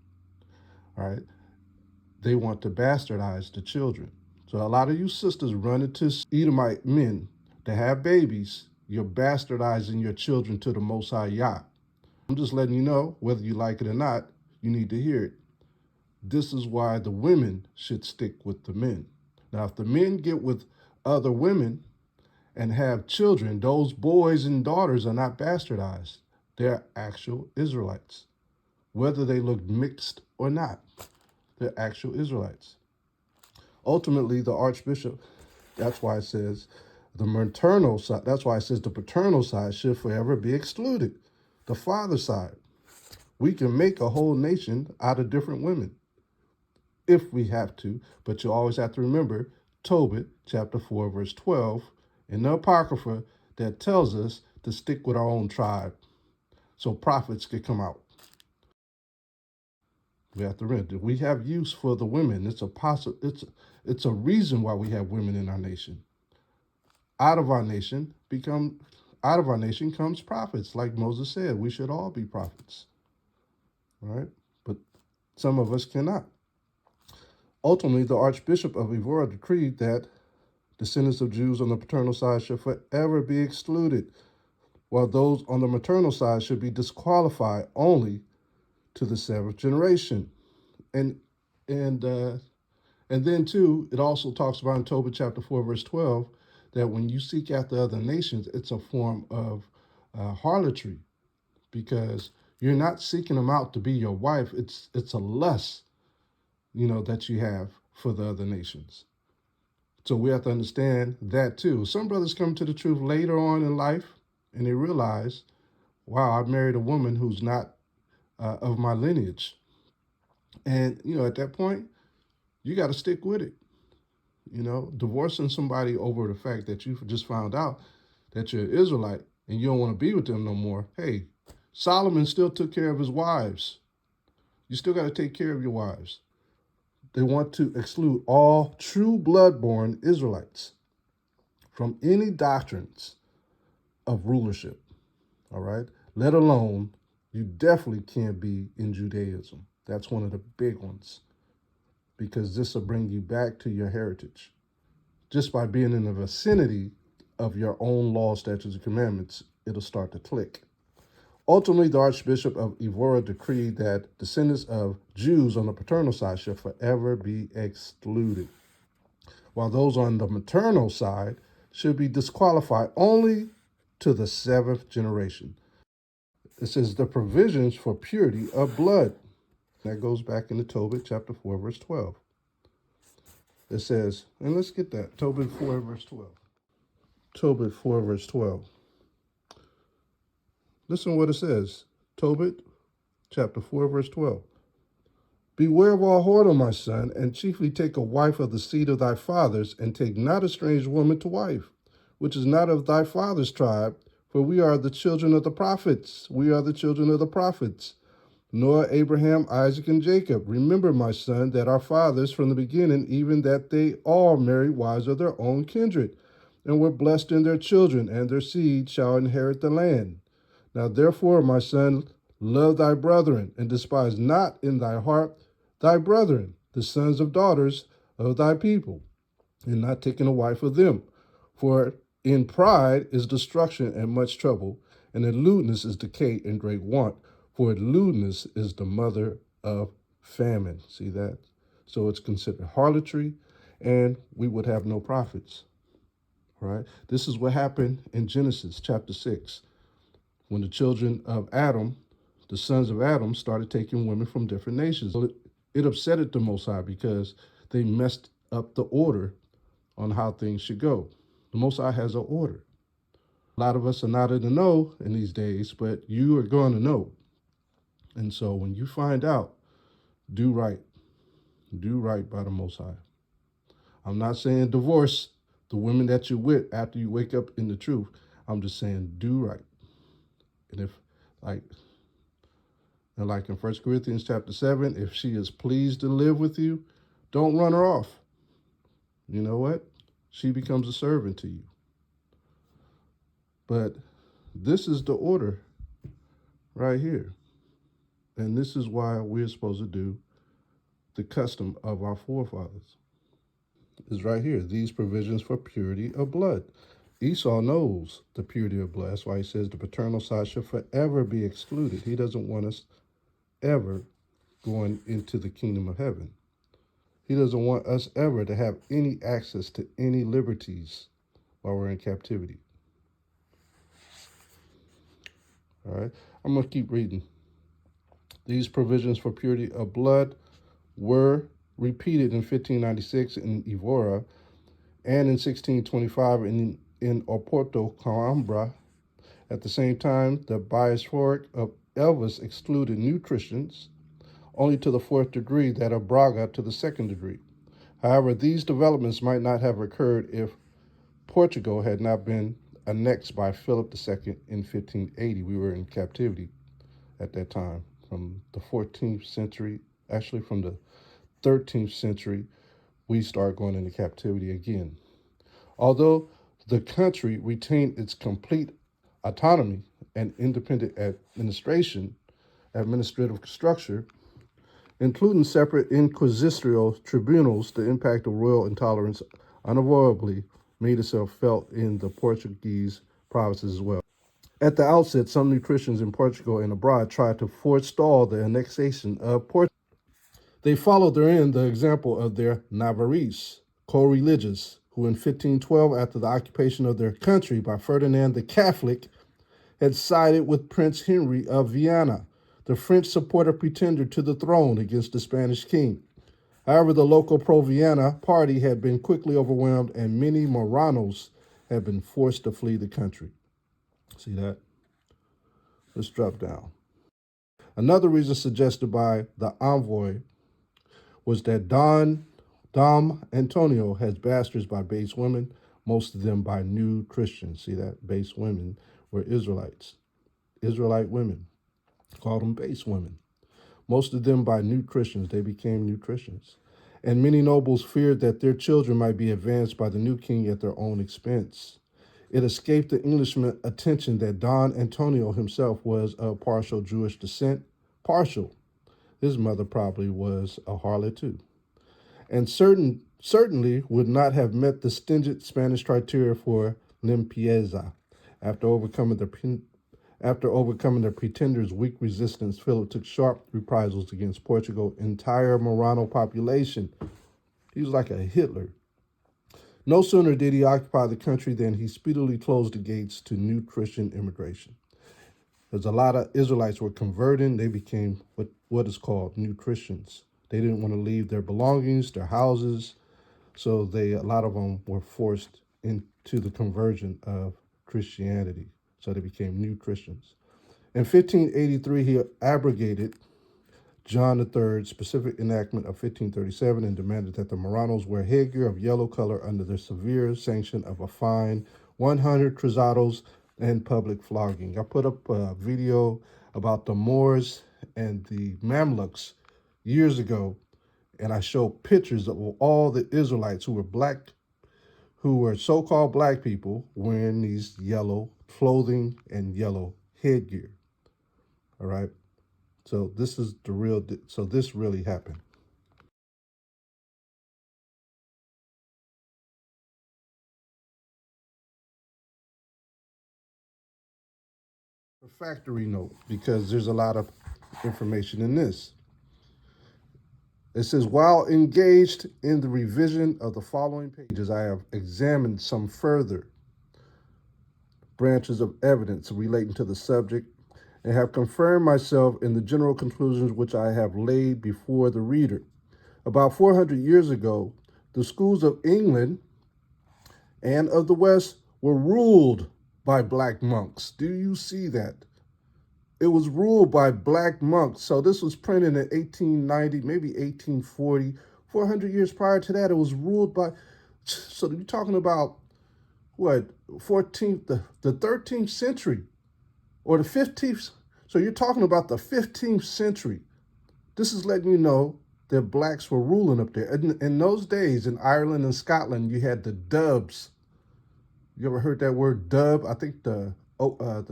All right. They want to bastardize the children. So a lot of you sisters run into Edomite men to have babies. You're bastardizing your children to the Hamashayach. I'm just letting you know, whether you like it or not, you need to hear it. This is why the women should stick with the men. Now, if the men get with other women and have children, those boys and daughters are not bastardized. They're actual Israelites, whether they look mixed or not. They're actual Israelites. Ultimately, the Archbishop, that's why it says the maternal side, that's why it says the paternal side should forever be excluded. The father side. We can make a whole nation out of different women if we have to, but you always have to remember Tobit, chapter 4, verse 12, in the Apocrypha that tells us to stick with our own tribe so prophets can come out. We have to remember, we have use for the women. It's a reason why we have women in our nation. Out of our nation comes prophets. Like Moses said, we should all be prophets. Right? But some of us cannot. Ultimately, the Archbishop of Evora decreed that descendants of Jews on the paternal side should forever be excluded, while those on the maternal side should be disqualified only to the seventh generation. And then too, it also talks about in Tobit chapter 4, verse 12, that when you seek after other nations, it's a form of harlotry, because you're not seeking them out to be your wife. It's a lust, that you have for the other nations. So we have to understand that too. Some brothers come to the truth later on in life and they realize, wow, I married a woman who's not of my lineage. And, at that point, you got to stick with it. Divorcing somebody over the fact that you just found out that you're an Israelite and you don't want to be with them no more. Hey, Solomon still took care of his wives. You still got to take care of your wives. They want to exclude all true blood-born Israelites from any doctrines of rulership, all right? Let alone, you definitely can't be in Judaism. That's one of the big ones, because this will bring you back to your heritage. Just by being in the vicinity of your own law, statutes, and commandments, it'll start to click. Ultimately, the Archbishop of Evora decreed that descendants of Jews on the paternal side should forever be excluded, while those on the maternal side should be disqualified only to the seventh generation. It says the provisions for purity of blood. That goes back into Tobit chapter 4, verse 12. It says, and let's get that, Tobit 4, verse 12. Tobit 4, verse 12. Listen what it says. Tobit, chapter 4, verse 12. Beware of all whoredom, my son, and chiefly take a wife of the seed of thy fathers, and take not a strange woman to wife, which is not of thy father's tribe, for we are the children of the prophets. We are the children of the prophets. nor Abraham, Isaac, and Jacob. Remember, my son, that our fathers from the beginning, even that they all married wives of their own kindred, and were blessed in their children, and their seed shall inherit the land. Now therefore, my son, love thy brethren, and despise not in thy heart thy brethren, the sons of daughters of thy people, and not taking a wife of them. For in pride is destruction and much trouble, and in lewdness is decay and great want. For lewdness is the mother of famine. See that? So it's considered harlotry, and we would have no profits. Right? This is what happened in Genesis chapter 6, when the children of Adam, the sons of Adam, started taking women from different nations. It upset the Most High because they messed up the order on how things should go. The Most High has an order. A lot of us are not in the know in these days, but you are going to know. And so when you find out, do right. Do right by the Most High. I'm not saying divorce the women that you're with after you wake up in the truth. I'm just saying do right. And if like in 1 Corinthians chapter 7, if she is pleased to live with you, don't run her off. You know what? She becomes a servant to you. But this is the order right here. And this is why we're supposed to do the custom of our forefathers. It's right here. These provisions for purity of blood. Esau knows the purity of blood. That's why he says the paternal side should forever be excluded. He doesn't want us ever going into the kingdom of heaven. He doesn't want us ever to have any access to any liberties while we're in captivity. All right, I'm going to keep reading. These provisions for purity of blood were repeated in 1596 in Evora and in 1625 in Oporto, Coimbra. At the same time, the bishopric of Elvas excluded new Christians only to the fourth degree, that of Braga to the second degree. However, these developments might not have occurred if Portugal had not been annexed by Philip II in 1580. We were in captivity at that time. From the 14th century, actually from the 13th century, we start going into captivity again. Although the country retained its complete autonomy and independent administrative structure, including separate inquisitorial tribunals, the impact of royal intolerance unavoidably made itself felt in the Portuguese provinces as well. At the outset, some new Christians in Portugal and abroad tried to forestall the annexation of Portugal. They followed therein the example of their Navarrese, co-religious, who in 1512, after the occupation of their country by Ferdinand the Catholic, had sided with Prince Henry of Vienna, the French supporter pretender to the throne against the Spanish king. However, the local pro-Vienna party had been quickly overwhelmed, and many Moranos had been forced to flee the country. See that? Let's drop down. Another reason suggested by the envoy was that Dom Antonio has bastards by base women, most of them by new Christians. See that? Base women were Israelites. Israelite women. Called them base women. Most of them by new Christians. They became new Christians. And many nobles feared that their children might be advanced by the new king at their own expense. It escaped the Englishman's attention that Don Antonio himself was of partial Jewish descent. Partial. His mother probably was a harlot too. And certainly would not have met the stringent Spanish criteria for limpieza. After overcoming the pretender's weak resistance, Philip took sharp reprisals against Portugal's entire Morano population. He was like a Hitler. No sooner did he occupy the country than he speedily closed the gates to new Christian immigration. As a lot of Israelites were converting, they became what is called new Christians. They didn't want to leave their belongings, their houses, so a lot of them were forced into the conversion of Christianity. So they became new Christians. In 1583, he abrogated John III's specific enactment of 1537 and demanded that the Moranos wear headgear of yellow color under the severe sanction of a fine, 100 cruzados, and public flogging. I put up a video about the Moors and the Mamluks years ago, and I showed pictures of all the Israelites who were black, who were so-called black people wearing these yellow clothing and yellow headgear. All right. So this is the real, so this really happened. A factory note, because there's a lot of information in this. It says, while engaged in the revision of the following pages, I have examined some further branches of evidence relating to the subject and have confirmed myself in the general conclusions which I have laid before the reader. About 400 years ago, the schools of England and of the West were ruled by black monks. Do you see that? It was ruled by black monks. So this was printed in 1890, maybe 1840. 400 years prior to that, it was ruled by, so you're talking about what, 14th, the 13th century or the 15th. So you're talking about the 15th century. This is letting you know that blacks were ruling up there. In those days, in Ireland and Scotland, you had the Dubs. You ever heard that word dub? I think the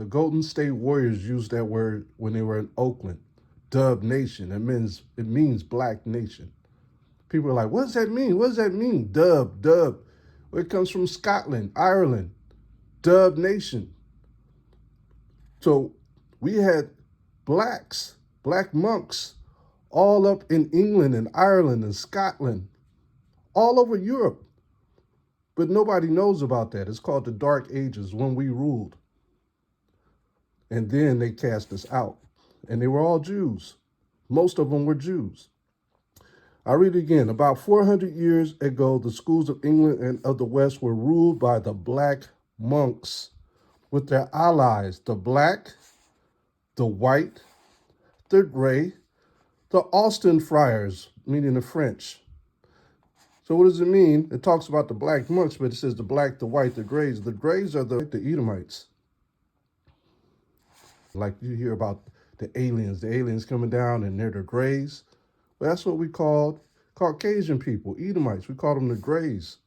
Golden State Warriors used that word when they were in Oakland. Dub Nation. It means black nation. People are like, what does that mean? What does that mean? Dub. Well, it comes from Scotland, Ireland. Dub Nation. So we had black monks all up in England and Ireland and Scotland, all over Europe. But nobody knows about that. It's called the Dark Ages, when we ruled. And then they cast us out. And they were all Jews. Most of them were Jews. I'll read it again. About 400 years ago, the schools of England and of the West were ruled by the black monks with their allies, the black, the white, the gray, the Austin friars, meaning the French. So what does it mean? It talks about the black monks, but it says the black, the white, the grays. The grays are the Edomites. Like you hear about the aliens coming down and they're the grays. Well, that's what we called Caucasian people, Edomites. We called them the grays.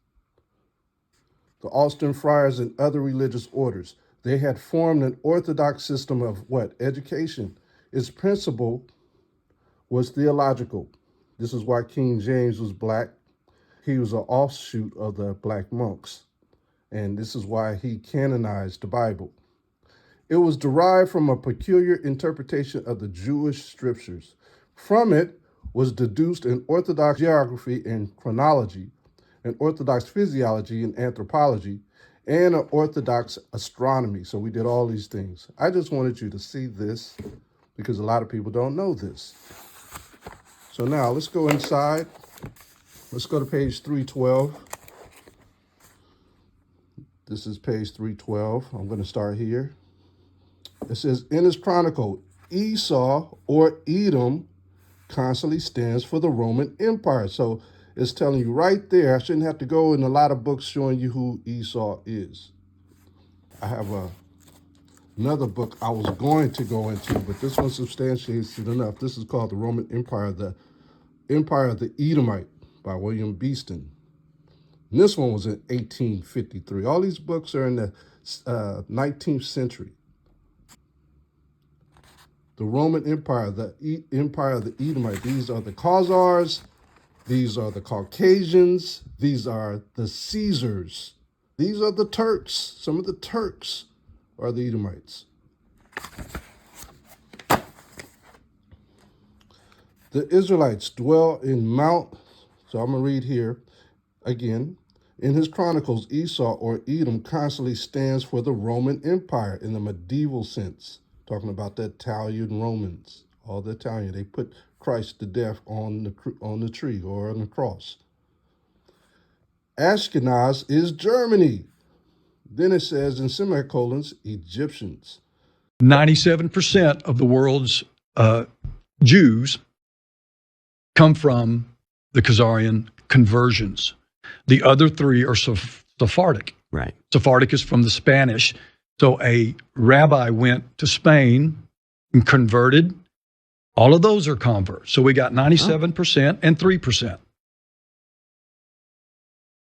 The Austin friars and other religious orders. They had formed an orthodox system of what? Education. Its principle was theological. This is why King James was black. He was an offshoot of the black monks. And this is why he canonized the Bible. It was derived from a peculiar interpretation of the Jewish scriptures. From it was deduced an orthodox geography and chronology, an orthodox physiology and anthropology, and an orthodox astronomy. So we did all these things. I just wanted you to see this because a lot of people don't know this. So now let's go inside. Let's go to page 312. This is page 312. I'm going to start here. It says, in his chronicle, Esau or Edom constantly stands for the Roman Empire. So it's telling you right there, I shouldn't have to go in a lot of books showing you who Esau is. I have another book I was going to go into, but this one substantiates it enough. This is called the Roman Empire, the Empire of the Edomite by William Beeston. And this one was in 1853. All these books are in the 19th century. The Roman Empire, the Empire of the Edomite. These are the Khazars. These are the Caucasians. These are the Caesars. These are the Turks. Some of the Turks are the Edomites. The Israelites dwell in Mount, so I'm going to read here again. In his chronicles, Esau or Edom constantly stands for the Roman Empire in the medieval sense, talking about the Italian Romans, all the Italian. They put Christ to death on the tree or on the cross. Ashkenaz is Germany. Then it says in semicolons, Egyptians. 97% of the world's Jews come from the Khazarian conversions. The other three are Sephardic. Right. Sephardic is from the Spanish. So a rabbi went to Spain and converted All of those are converts. So we got 97% and 3%.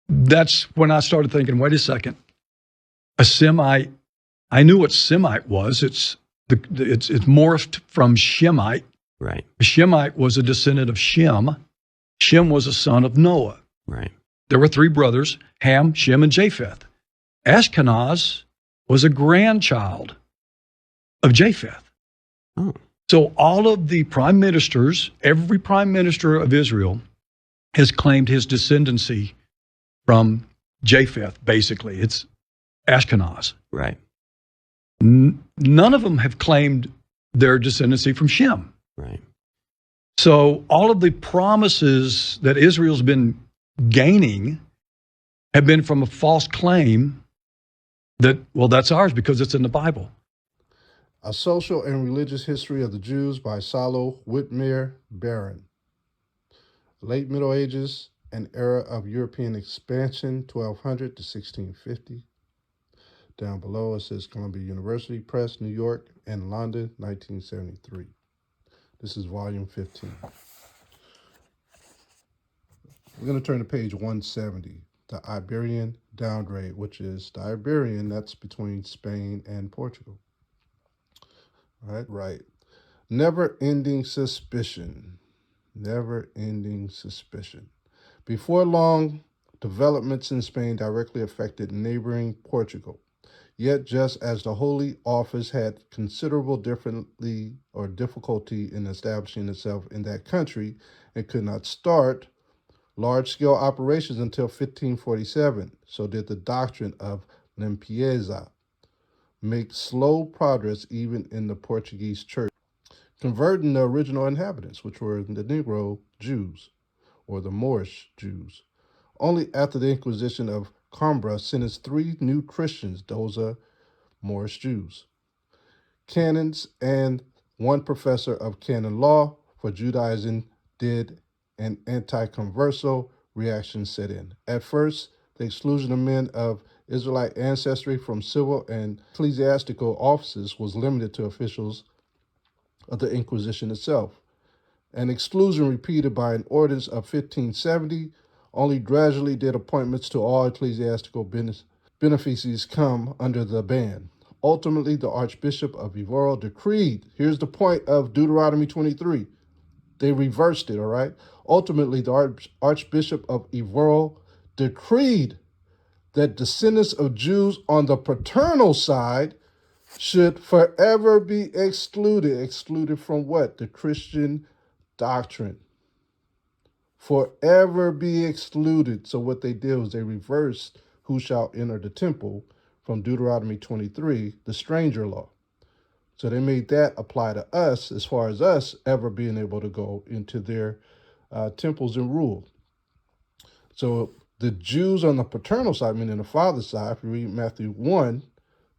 That's when I started thinking, wait a second, a Semite, I knew what Semite was. It's morphed from Shemite. Right. Shemite was a descendant of Shem. Shem was a son of Noah. Right. There were three brothers, Ham, Shem, and Japheth. Ashkenaz was a grandchild of Japheth. Oh. So all of the prime ministers, every prime minister of Israel has claimed his descendancy from Japheth, basically. It's Ashkenaz. Right. None of them have claimed their descendancy from Shem. Right. So all of the promises that Israel's been gaining have been from a false claim that, well, that's ours because it's in the Bible. A Social and Religious History of the Jews by Salo Whitmere Barron. Late Middle Ages, an era of European expansion, 1200 to 1650. Down below it says Columbia University Press, New York, and London, 1973. This is volume 15. We're going to turn to page 170, the Iberian downgrade, which is the Iberian that's between Spain and Portugal. Right. Never-ending suspicion. Never-ending suspicion. Before long, developments in Spain directly affected neighboring Portugal. Yet, just as the Holy Office had considerable difficulty in establishing itself in that country and could not start large-scale operations until 1547, so did the doctrine of Limpieza make slow progress even in the Portuguese church, converting the original inhabitants, which were the Negro Jews or the Moorish Jews. Only after the Inquisition of Coimbra sentenced 3 new Christians, those are Moorish Jews, canons, and 1 professor of canon law for Judaism, did an anti-converso reaction set in. At first, the exclusion of men of Israelite ancestry from civil and ecclesiastical offices was limited to officials of the Inquisition itself. An exclusion repeated by an ordinance of 1570 only gradually did appointments to all ecclesiastical benefices come under the ban. Ultimately, the Archbishop of Evora decreed, here's the point of Deuteronomy 23, they reversed it, all right? Ultimately, the Archbishop of Evora decreed that descendants of Jews on the paternal side should forever be excluded. Excluded from what? The Christian doctrine. Forever be excluded. So what they did was they reversed who shall enter the temple from Deuteronomy 23, the stranger law. So they made that apply to us as far as us ever being able to go into their temples and rule. So the Jews on the paternal side, meaning the father's side, if you read Matthew 1,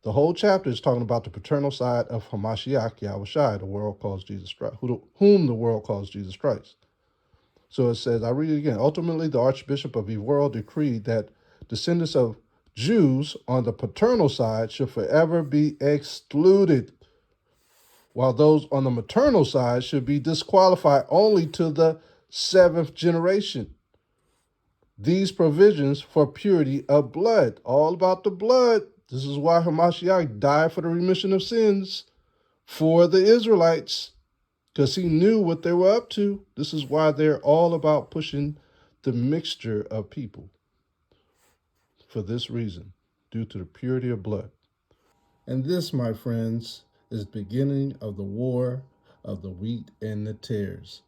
the whole chapter is talking about the paternal side of Hamashayach, Yahushai, the world calls Jesus Christ, whom the world calls Jesus Christ. So it says, I read it again. Ultimately, the Archbishop of Evora decreed that descendants of Jews on the paternal side should forever be excluded, while those on the maternal side should be disqualified only to the 7th generation. These provisions for purity of blood, all about the blood. This is why Hamashayach died for the remission of sins for the Israelites, because he knew what they were up to. This is why they're all about pushing the mixture of people. For this reason, due to the purity of blood. And this, my friends, is the beginning of the war of the wheat and the tares.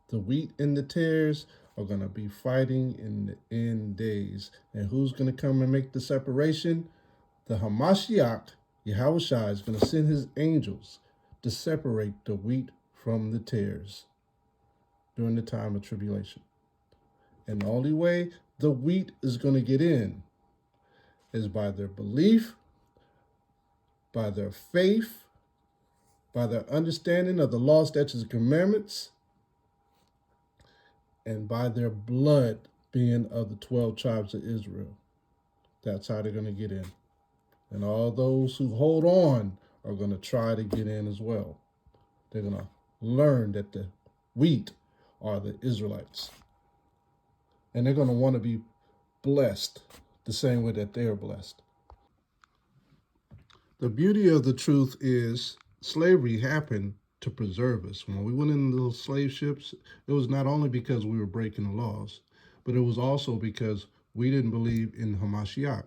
The wheat and the tares are going to be fighting in the end days. And who's going to come and make the separation? The Hamashayach, Yahushua, is going to send his angels to separate the wheat from the tares during the time of tribulation. And the only way the wheat is going to get in is by their belief, by their faith, by their understanding of the law, statutes, and commandments, and by their blood being of the 12 tribes of Israel. That's how they're going to get in. And all those who hold on are going to try to get in as well. They're going to learn that the wheat are the Israelites. And they're going to want to be blessed the same way that they are blessed. The beauty of the truth is slavery happened to preserve us. When we went into those slave ships, it was not only because we were breaking the laws, but it was also because we didn't believe in Hamashayach.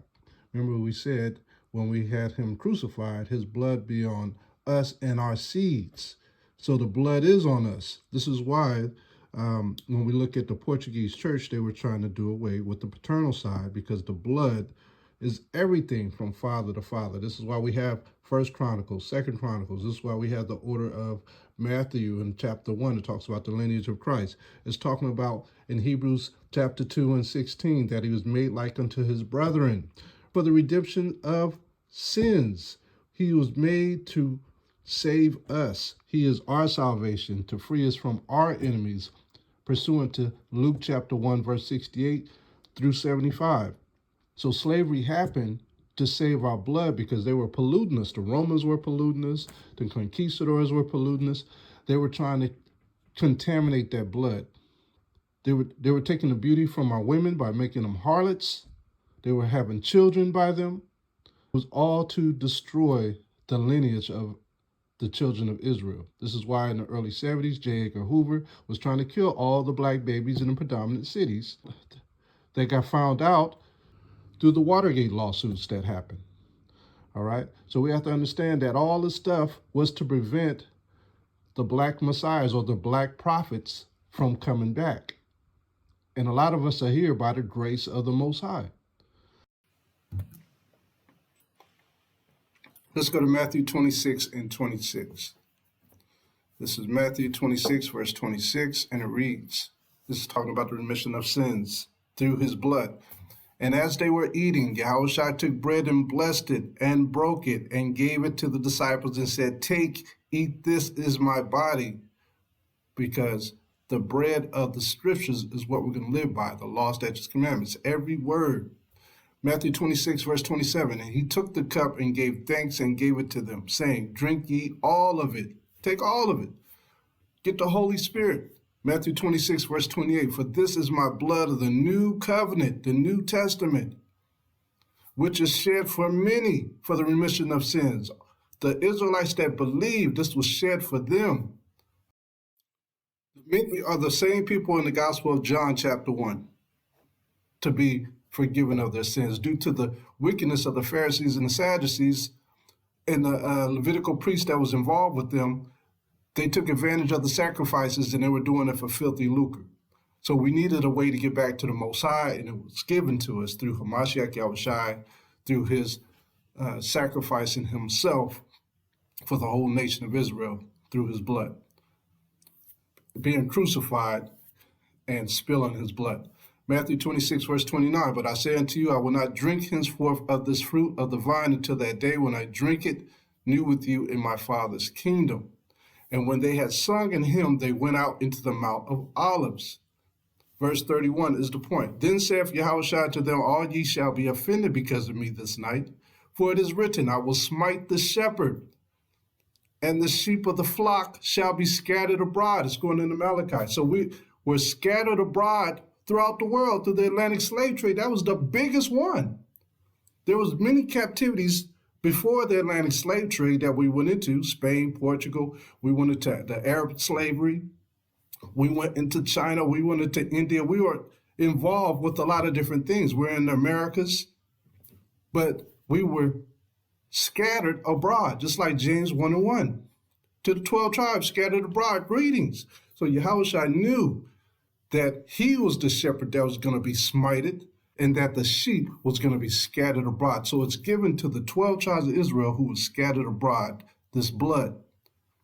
Remember, we said when we had him crucified, his blood be on us and our seeds. So the blood is on us. This is why when we look at the Portuguese church, they were trying to do away with the paternal side, because the blood is everything from father to father. This is why we have First Chronicles, Second Chronicles. This is why we have the order of Matthew in chapter 1. It talks about the lineage of Christ. It's talking about in Hebrews chapter 2 and 16 that he was made like unto his brethren for the redemption of sins. He was made to save us. He is our salvation, to free us from our enemies, pursuant to Luke chapter 1, verse 68 through 75. So slavery happened to save our blood because they were polluting us. The Romans were polluting us. The conquistadors were polluting us. They were trying to contaminate that blood. They were taking the beauty from our women by making them harlots. They were having children by them. It was all to destroy the lineage of the children of Israel. This is why in the early 70s, J. Edgar Hoover was trying to kill all the black babies in the predominant cities. They got found out through the Watergate lawsuits that happened. All right. So we have to understand that all this stuff was to prevent the black messiahs or the black prophets from coming back. And a lot of us are here by the grace of the Most High. Let's go to Matthew 26 and 26. This is Matthew 26, verse 26, and it reads, this is talking about the remission of sins through his blood. And as they were eating, Yahushua took bread and blessed it and broke it and gave it to the disciples and said, take, eat, this is my body. Because the bread of the scriptures is what we're going to live by, the law, statutes, commandments, every word. Matthew 26, verse 27, and he took the cup and gave thanks and gave it to them, saying, drink ye all of it. Take all of it. Get the Holy Spirit. Matthew 26, verse 28, for this is my blood of the new covenant, the New Testament, which is shed for many for the remission of sins. The Israelites that believed, this was shed for them. Many are the same people in the Gospel of John, chapter 1, to be forgiven of their sins due to the wickedness of the Pharisees and the Sadducees and the Levitical priest that was involved with them. They took advantage of the sacrifices and they were doing it for filthy lucre. So we needed a way to get back to the Most High, and it was given to us through Hamashayach Yahushai, through his sacrificing himself for the whole nation of Israel through his blood, being crucified and spilling his blood. Matthew 26, verse 29, but I say unto you, I will not drink henceforth of this fruit of the vine until that day when I drink it new with you in my Father's kingdom. And when they had sung an hymn, they went out into the Mount of Olives. Verse 31 is the point. Then saith Yahushua to them, all ye shall be offended because of me this night. For it is written, I will smite the shepherd, and the sheep of the flock shall be scattered abroad. It's going into Malachi. So we were scattered abroad throughout the world through the Atlantic slave trade. That was the biggest one. There was many captivities before the Atlantic slave trade that we went into, Spain, Portugal. We went into the Arab slavery. We went into China. We went into India. We were involved with a lot of different things. We're in the Americas, but we were scattered abroad, just like James 1:1. To the 12 tribes scattered abroad, greetings. So Yahushua knew that he was the shepherd that was going to be smited, and that the sheep was going to be scattered abroad. So it's given to the 12 tribes of Israel who was scattered abroad, this blood.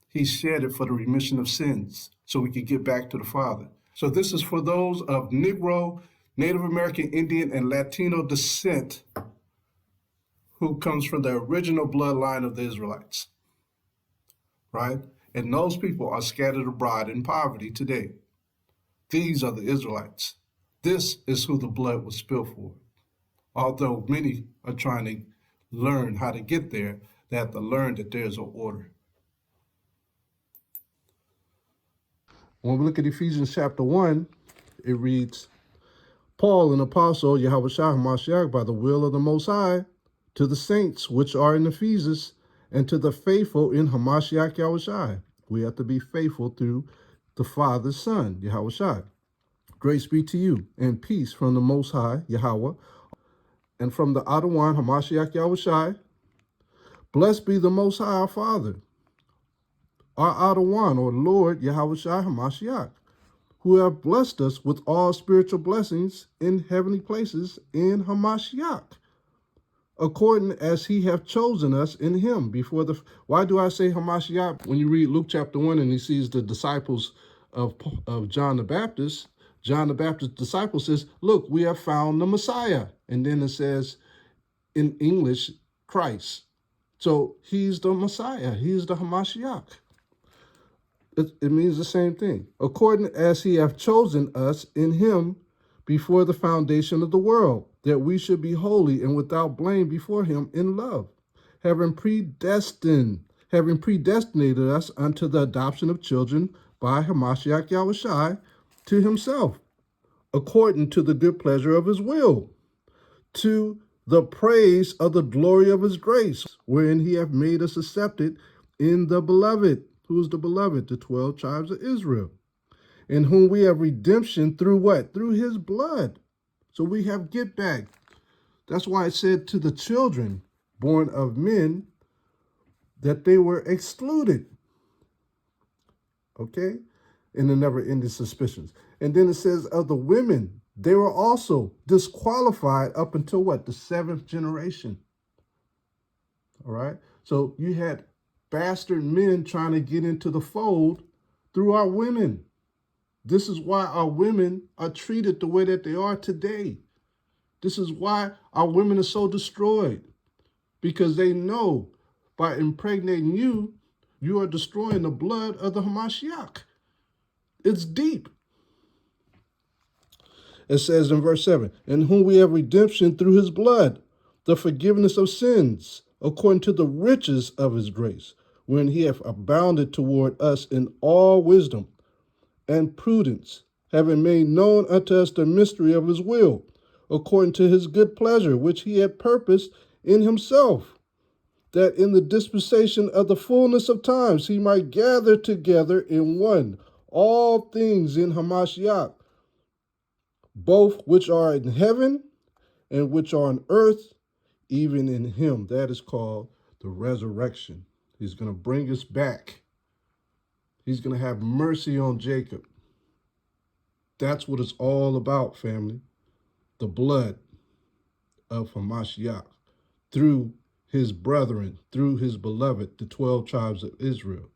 He shed it for the remission of sins so we could get back to the Father. So this is for those of Negro, Native American, Indian, and Latino descent who comes from the original bloodline of the Israelites, right? And those people are scattered abroad in poverty today. These are the Israelites. This is who the blood was spilled for. Although many are trying to learn how to get there, they have to learn that there's an order. When we look at Ephesians chapter 1, it reads, Paul, an apostle, Yahushua Hamashayach, by the will of the Most High, to the saints which are in Ephesus, and to the faithful in Hamashayach Yahushua. We have to be faithful through the Father's Son, Yahushua. Grace be to you, and peace from the Most High, Yahweh, and from the outer one, Hamashayach Yahushua. Blessed be the Most High, our Father, our outer one, or Lord, Yahushua Hamashayach, who have blessed us with all spiritual blessings in heavenly places in Hamashayach, according as he hath chosen us in him before the... Why do I say Hamashayach? When you read Luke chapter 1 and he sees the disciples of John the Baptist, John the Baptist's disciple says, look, we have found the Messiah. And then it says in English, Christ. So he's the Messiah. He's the Hamashayach. It means the same thing. According as he hath chosen us in him before the foundation of the world, that we should be holy and without blame before him in love, having predestinated us unto the adoption of children by Hamashayach Yahushua to himself, according to the good pleasure of his will, to the praise of the glory of his grace, wherein he hath made us accepted in the beloved. Who is the beloved? The 12 tribes of Israel, in whom we have redemption through what? Through his blood. So we have get back. That's why it said to the children born of men that they were excluded. Okay? In the never-ending suspicions. And then it says of the women, they were also disqualified up until what? The 7th generation. All right? So you had bastard men trying to get into the fold through our women. This is why our women are treated the way that they are today. This is why our women are so destroyed. Because they know by impregnating you, you are destroying the blood of the Hamashayach. It's deep. It says in verse 7, in whom we have redemption through his blood, the forgiveness of sins, according to the riches of his grace, when he hath abounded toward us in all wisdom and prudence, having made known unto us the mystery of his will, according to his good pleasure, which he had purposed in himself, that in the dispensation of the fullness of times he might gather together in one all things in Hamashayach, both which are in heaven and which are on earth, even in him. That is called the resurrection. He's going to bring us back. He's going to have mercy on Jacob. That's what it's all about, family. The blood of Hamashayach through his brethren, through his beloved, the 12 tribes of Israel.